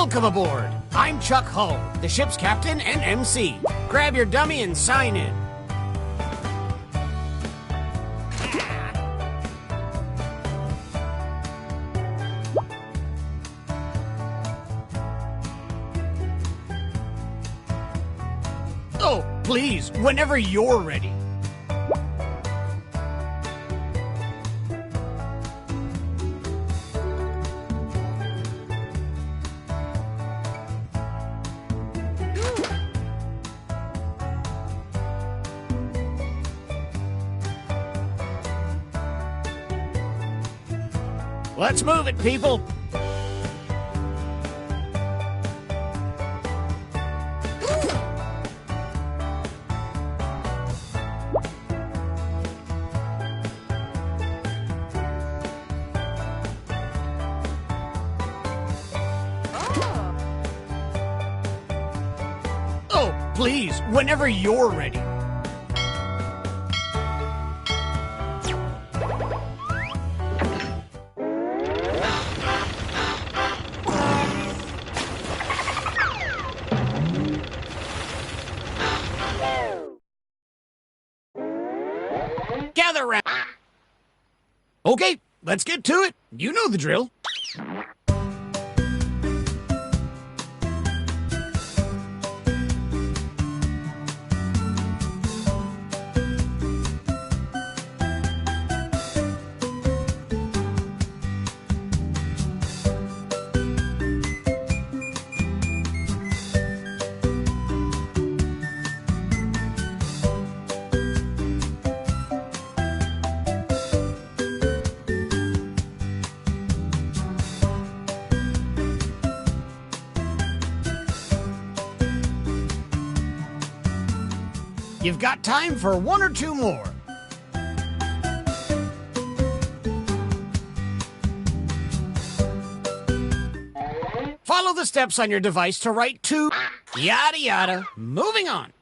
Welcome aboard! I'm Chuck Hull, the ship's captain and MC. Grab your dummy and sign in. Oh, please, whenever you're ready. Let's move it, people. Oh, please, whenever you're ready. Gather round. Okay, let's get to it. You know the drill. You've got time for one or two more. Follow the steps on your device to write to yada yada. Moving on.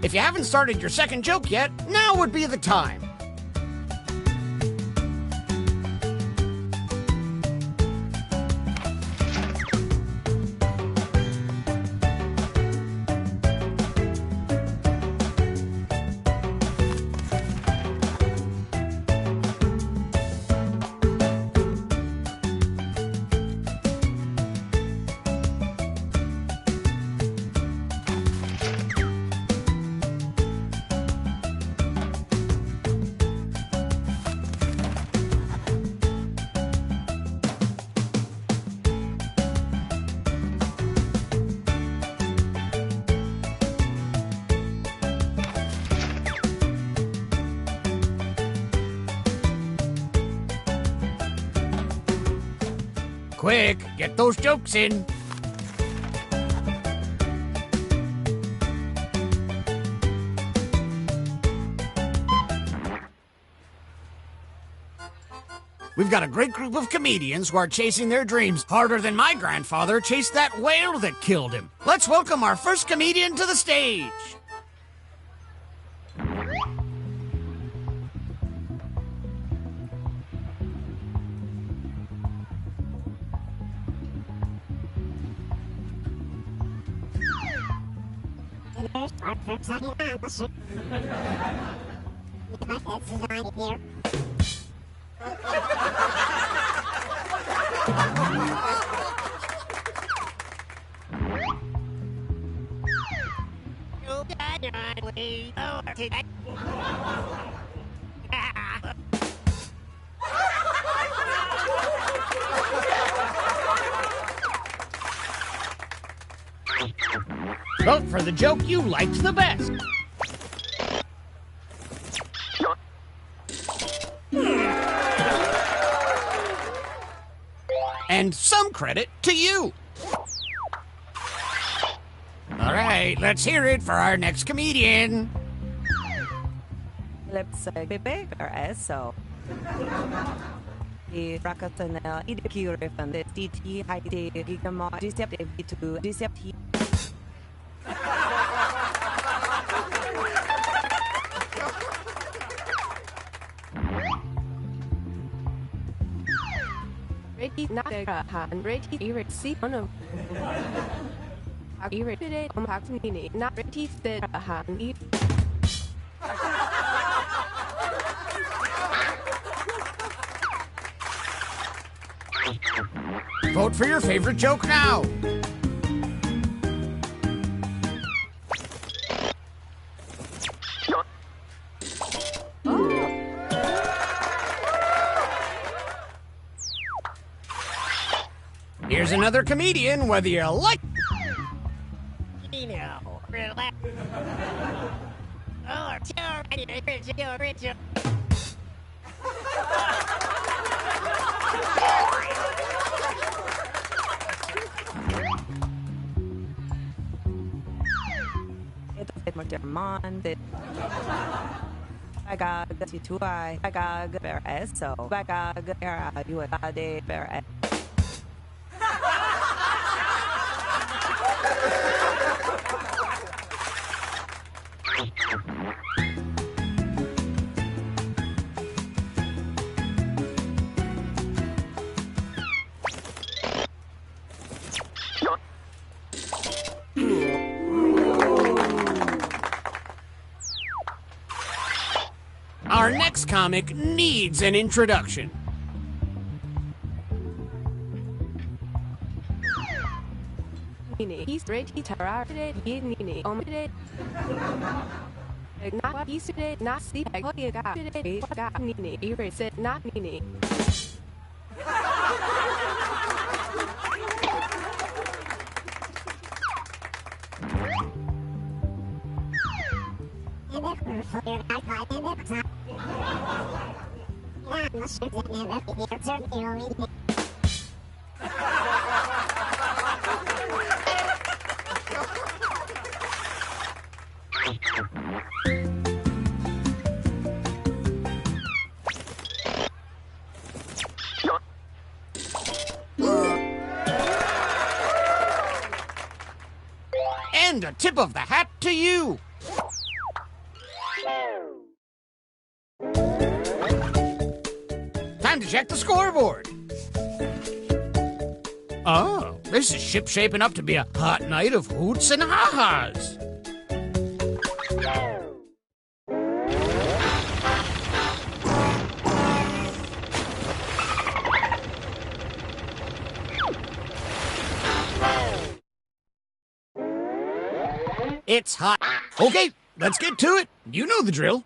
If you haven't started your second joke yet, now would be the time. Quick, get those jokes in. We've got a great group of comedians who are chasing their dreams harder than my grandfather chased that whale that killed him. Let's welcome our first comedian to the stage. Vote for the joke you liked the best. And some credit to you. All right, let's hear it for our next comedian. Let's bebe or eso. I rakatana idikure from the DT high day gigamo deceptive to deceptive. Ready not the hand ready irit see on of irritated on Pakmini not ready the hand eat. Vote for your favorite joke now. Here's another comedian, whether you like. Bagag situay, bagag per eso, bagag era yuade per. Our next comic needs an introduction. He's ready to ride Nini omide. Not yesterday, not see I got Nini, erase it, not Nini. And a tip of the hat to you. Time to check the scoreboard. Oh, this is ship-shaping up to be a hot night of hoots and ha-has. It's hot. Okay, let's get to it. You know the drill.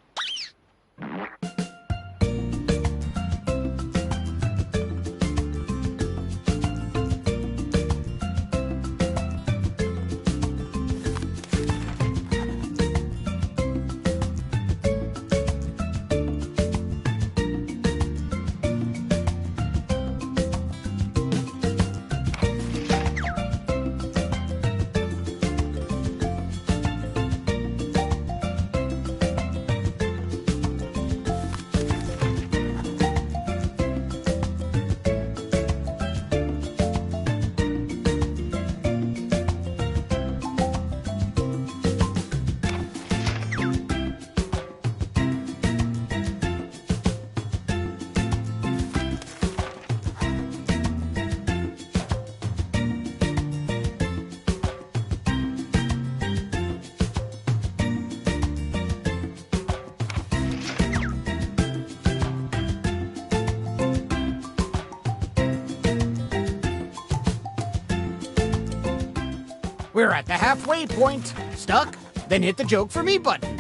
We're at the halfway point. Stuck? Then hit the joke for me button.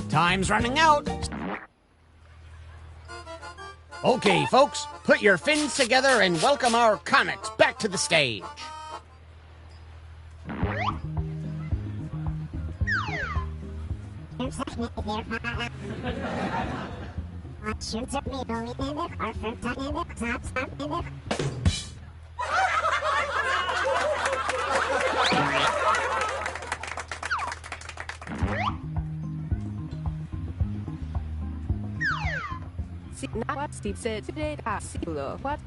Time's running out. Okay, folks, put your fins together and welcome our comics back to the stage. What Steve said today, what?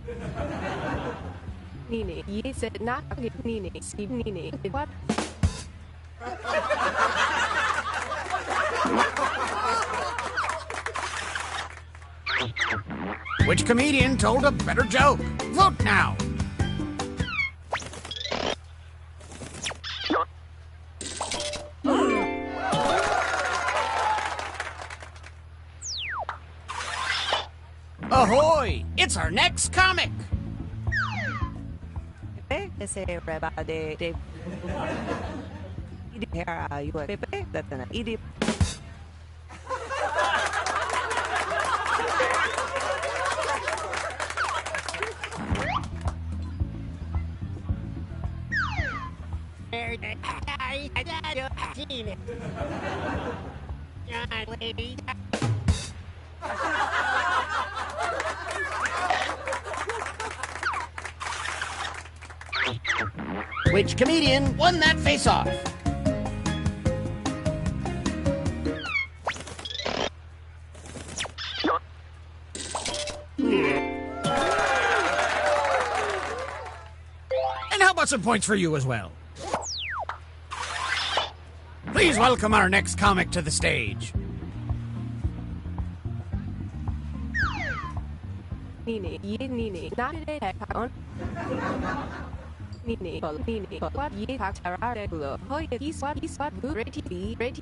Nini, ye said not Nini, Steve Nini, what? Which comedian told a better joke? Vote now. Ahoy! It's our next comic! Which comedian won that face-off? And how about some points for you as well? Please welcome our next comic to the stage. Nini, ye Nini, not a on. Nini, Nini, what ye talked around the globe. Oh, he's what, ready, be ready.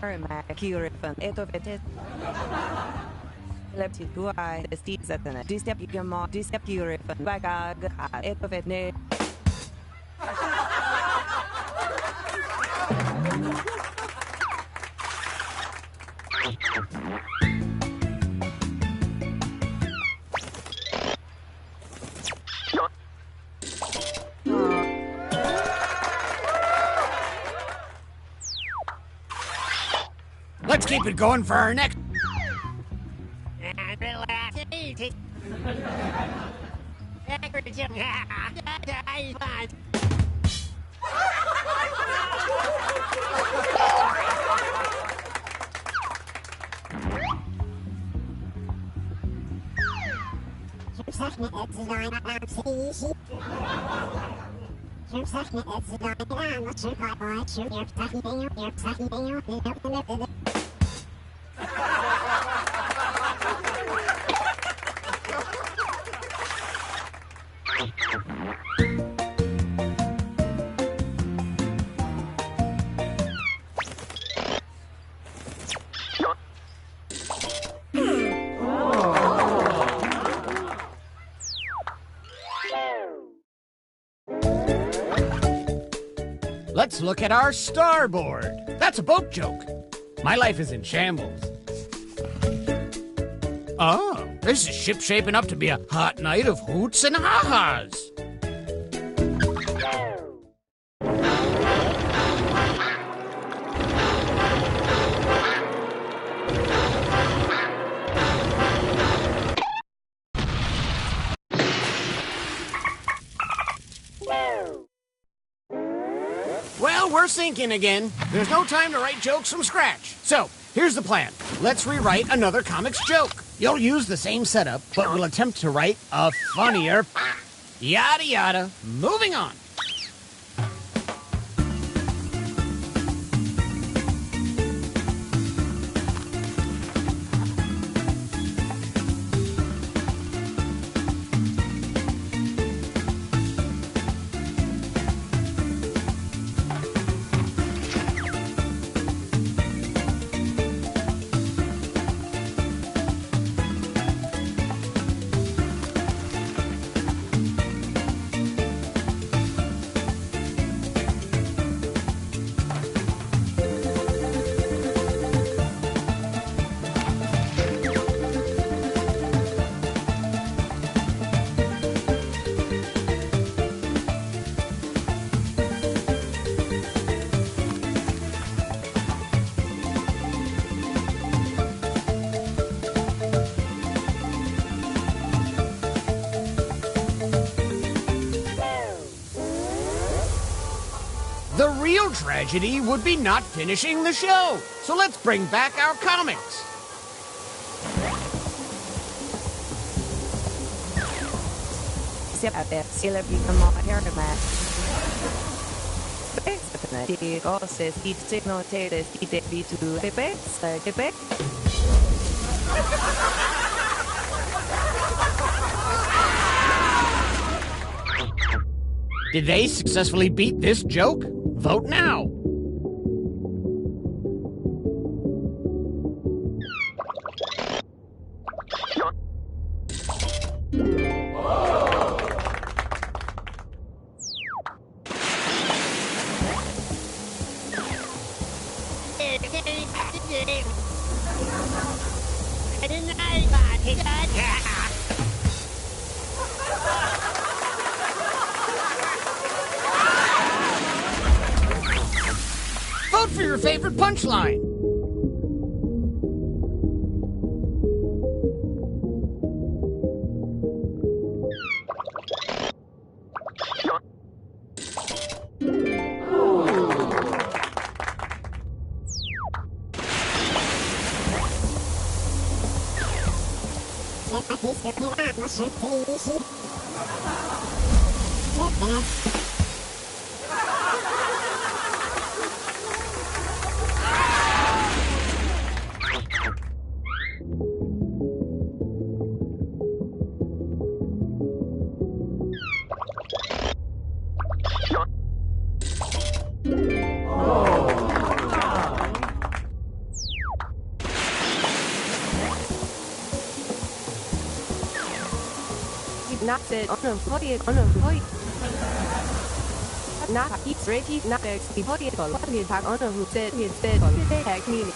My curious fun, it of it. Left it to I, the steeds at the disstep your more disstep curious fun, like a it of it. Let's keep it going for our next... Let's look at our starboard. That's a boat joke. My life is in shambles. Oh, this is ship shaping up to be a hot night of hoots and ha-has. are sinking again. There's no time to write jokes from scratch. So, here's the plan. Let's rewrite another comics joke. You'll use the same setup, but we'll attempt to write a funnier... Yada yada. Moving on. The real tragedy would be not finishing the show. So let's bring back our comics. Did they successfully beat this joke? Vote now. Vote for your favorite punchline. Not it on a body on a boy. Not eat ready, not the body on the tag on a who said instead on the tag meaning.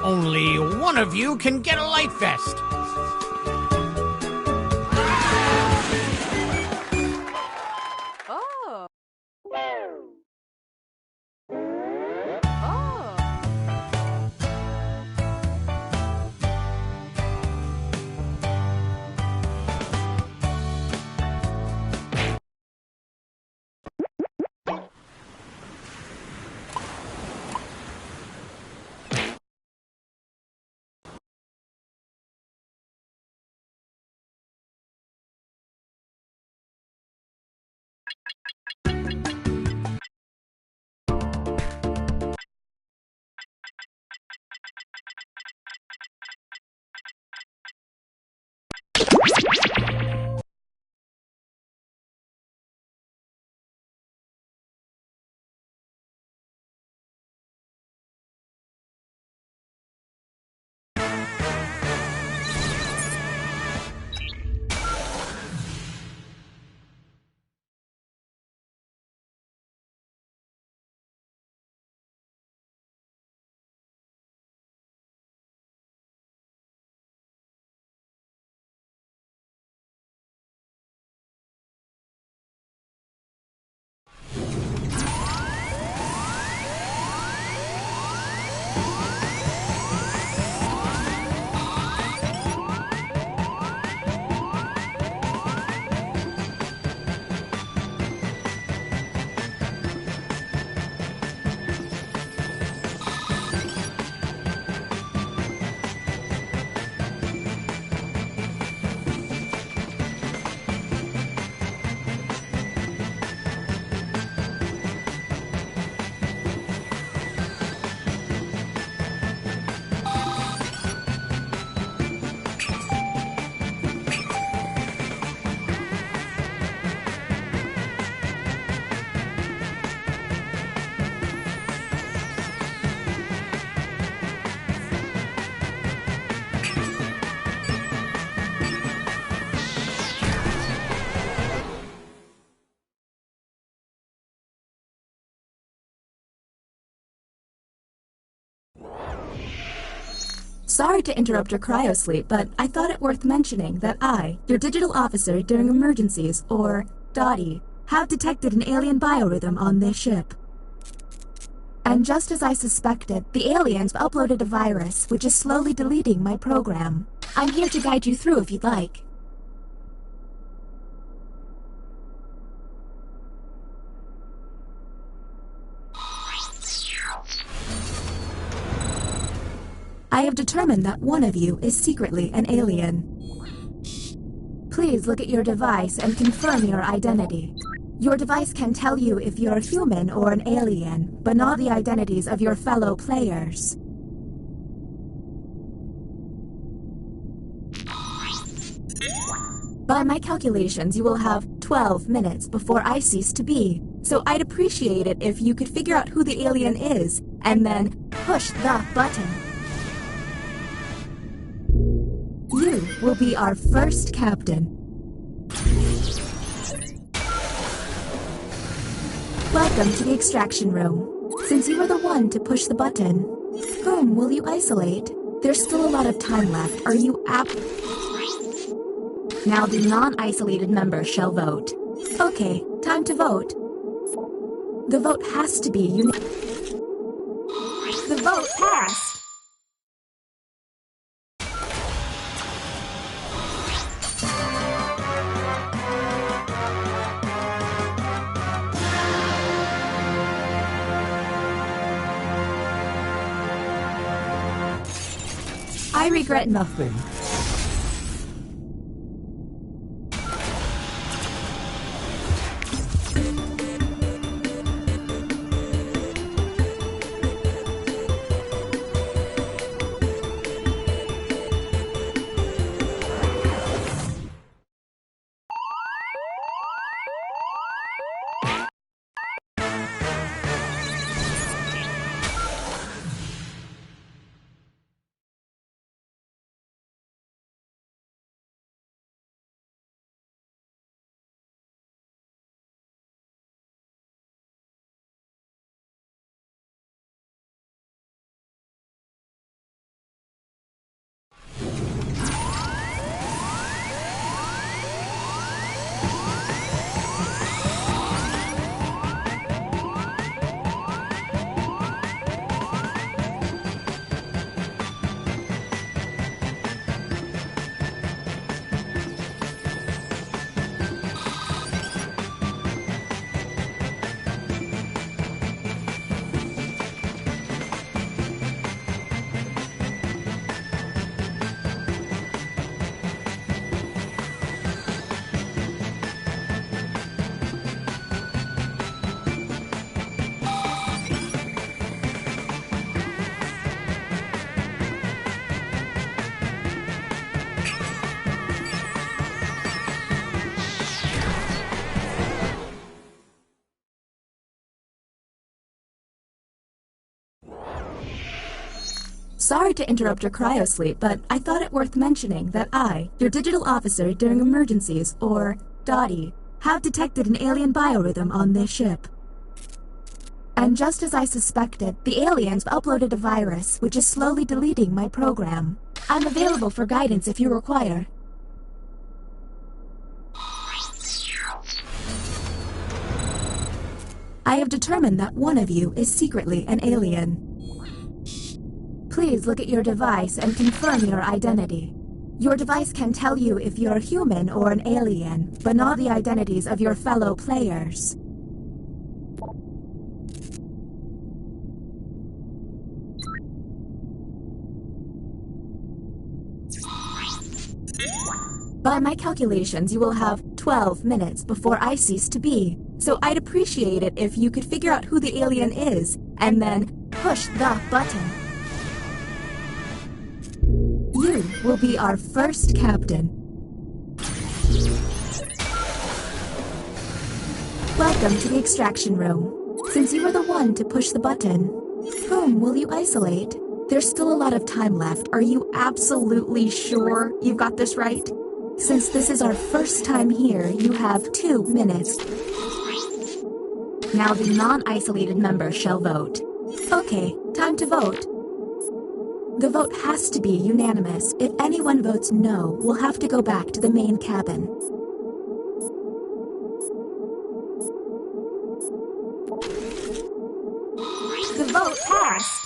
Only one of you can get a life vest. Sorry to interrupt your cryosleep, but I thought it worth mentioning that I, your digital officer during emergencies, or DOTI, have detected an alien biorhythm on this ship. And just as I suspected, the aliens uploaded a virus which is slowly deleting my program. I'm here to guide you through if you'd like. I have determined that one of you is secretly an alien. Please look at your device and confirm your identity. Your device can tell you if you're a human or an alien, but not the identities of your fellow players. By my calculations, you will have 12 minutes before I cease to be, so I'd appreciate it if you could figure out who the alien is, and then push the button. You will be our first captain. Welcome to the extraction room. Since you were the one to push the button, whom will you isolate? There's still a lot of time left. Are you Now the non-isolated members shall vote. Okay, time to vote. The vote has to be The vote passed! I regret nothing. Sorry to interrupt your cryosleep, but I thought it worth mentioning that I, your digital officer during emergencies, or DOTI, have detected an alien biorhythm on this ship. And just as I suspected, the aliens uploaded a virus which is slowly deleting my program. I'm available for guidance if you require. I have determined that one of you is secretly an alien. Please look at your device and confirm your identity. Your device can tell you if you're human or an alien, but not the identities of your fellow players. By my calculations, you will have 12 minutes before I cease to be, so I'd appreciate it if you could figure out who the alien is, and then push the button. You will be our first captain. Welcome to the extraction room. Since you were the one to push the button, whom will you isolate? There's still a lot of time left. Are you absolutely sure you've got this right? Since this is our first time here, you have 2 minutes. Now the non-isolated member shall vote. Okay, time to vote. The vote has to be unanimous. If anyone votes no, we'll have to go back to the main cabin. The vote passed.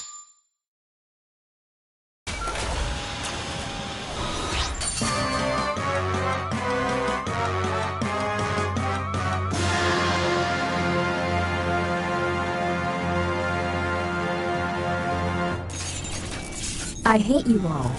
I hate you all.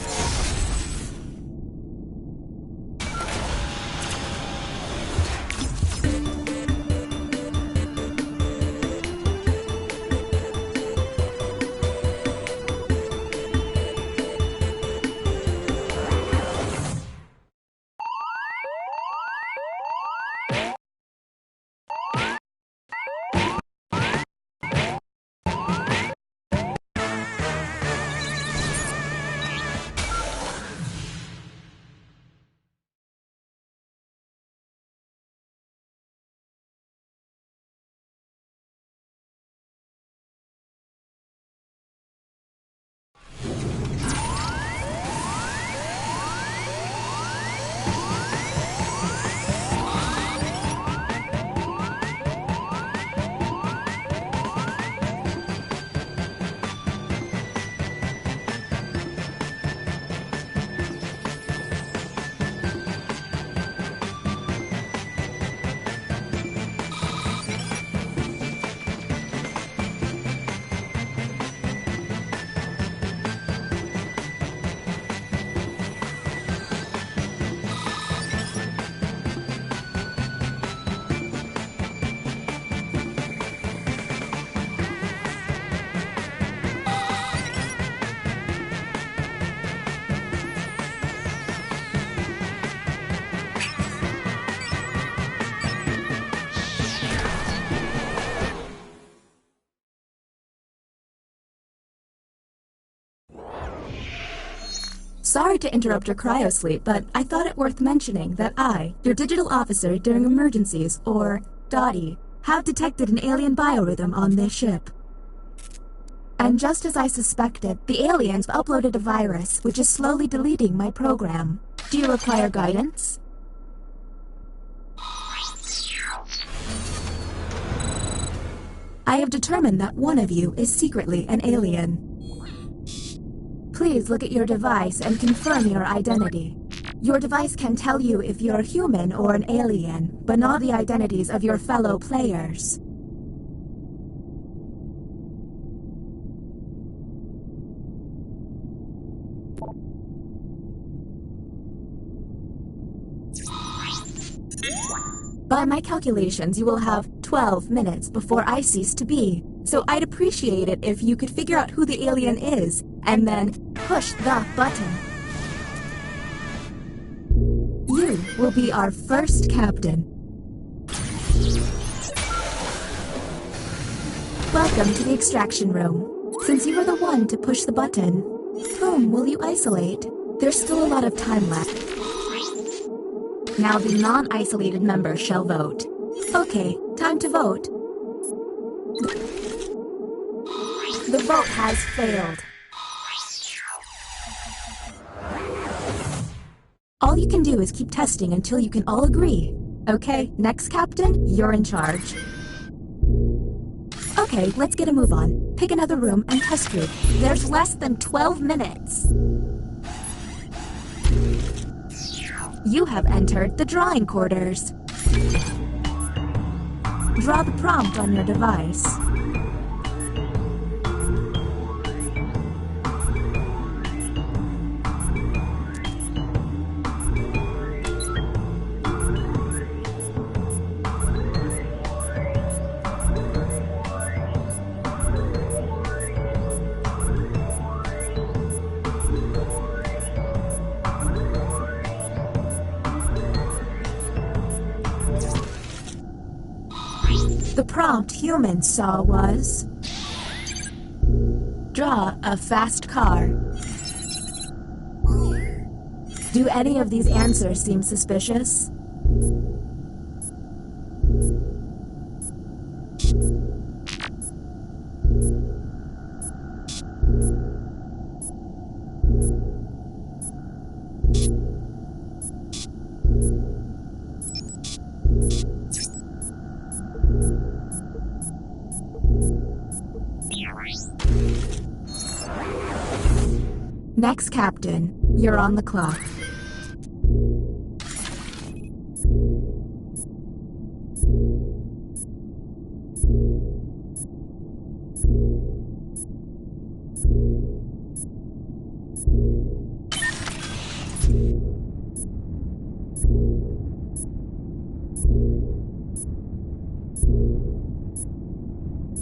Sorry to interrupt your cryosleep, but I thought it worth mentioning that I, your digital officer during emergencies, or DOTI, have detected an alien biorhythm on this ship. And just as I suspected, the aliens uploaded a virus which is slowly deleting my program. Do you require guidance? I have determined that one of you is secretly an alien. Please look at your device and confirm your identity. Your device can tell you if you're human or an alien, but not the identities of your fellow players. By my calculations, you will have 12 minutes before I cease to be, so I'd appreciate it if you could figure out who the alien is, and then push the button. You will be our first captain. Welcome to the extraction room. Since you were the one to push the button, whom will you isolate? There's still a lot of time left. Now the non-isolated member shall vote. Okay, time to vote. The vote has failed. All you can do is keep testing until you can all agree. Okay, next captain, you're in charge. Okay. Okay, let's get a move on. Pick another room and test group. There's less than 12 minutes. You have entered the drawing quarters. Draw the prompt on your device. The prompt humans saw was... Draw a fast car. Do any of these answers seem suspicious? Next, Captain. You're on the clock.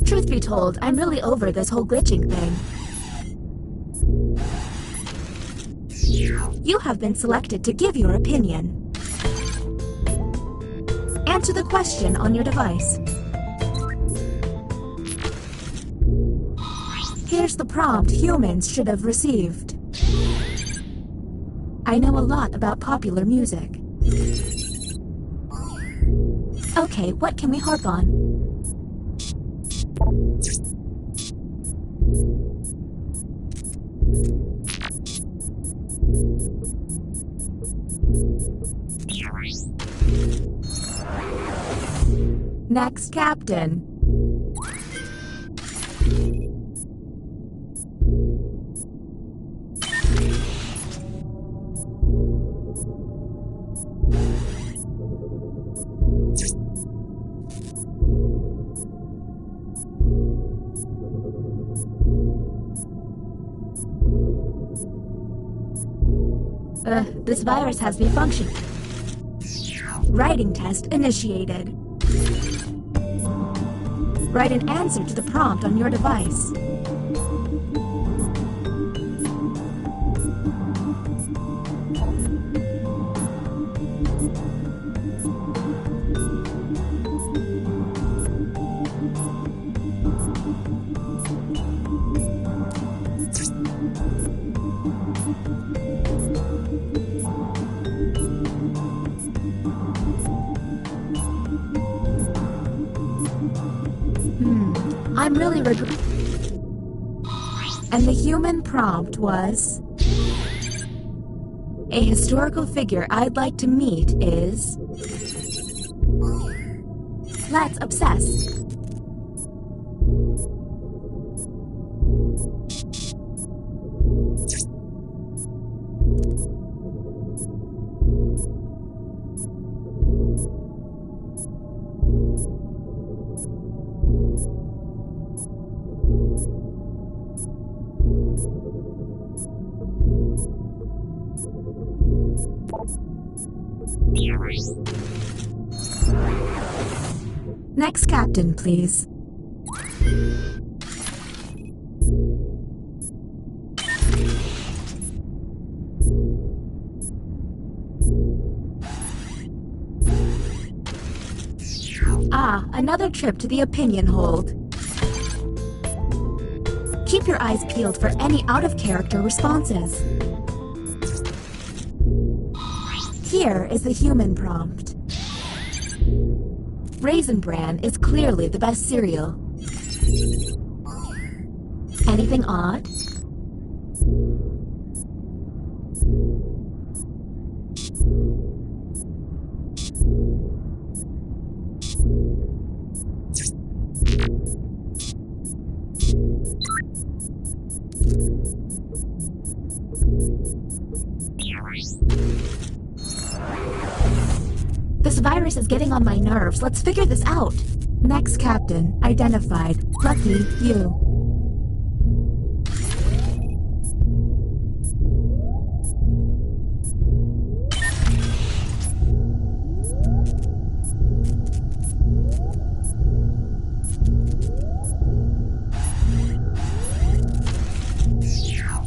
Truth be told, I'm really over this whole glitching thing. You have been selected to give your opinion. Answer the question on your device. Here's the prompt humans should have received. I know a lot about popular music. Okay, what can we harp on? Next, Captain. This virus has me functioning. Writing test initiated. Write an answer to the prompt on your device. I'm really And the human prompt was... A historical figure I'd like to meet is... Let's obsess. Next captain, please. Ah, another trip to the opinion hold. Keep your eyes peeled for any out-of-character responses. Here is the human prompt. Raisin Bran is clearly the best cereal. Anything odd? virus is getting on my nerves. Let's figure this out. Next captain, identified. Lucky you.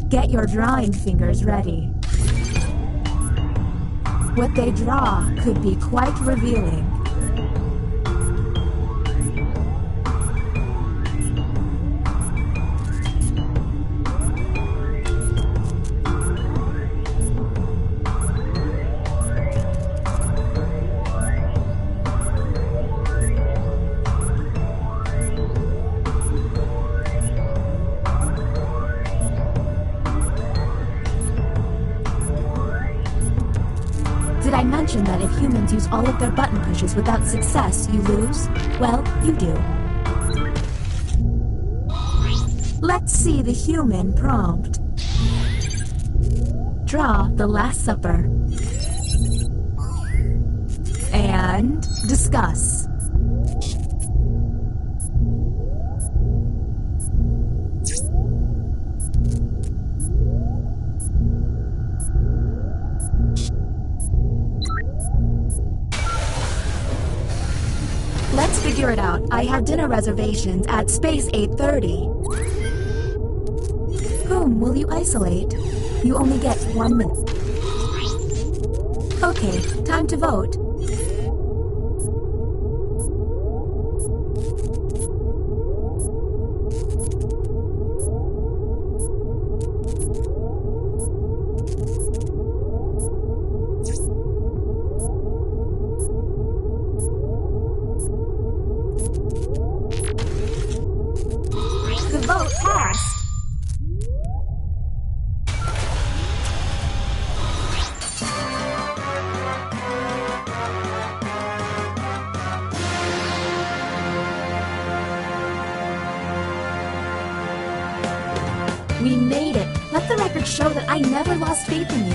Get your drawing fingers ready. What they draw could be quite revealing. Did I mention that if humans use all of their button pushes without success, you lose? Well, you do. Let's see the human prompt. Draw the Last Supper. And discuss. Let's figure it out. I have dinner reservations at Space 830. Whom will you isolate? You only get 1 minute. Okay, time to vote. The vote passed. We made it. Let the record show that I never lost faith in you.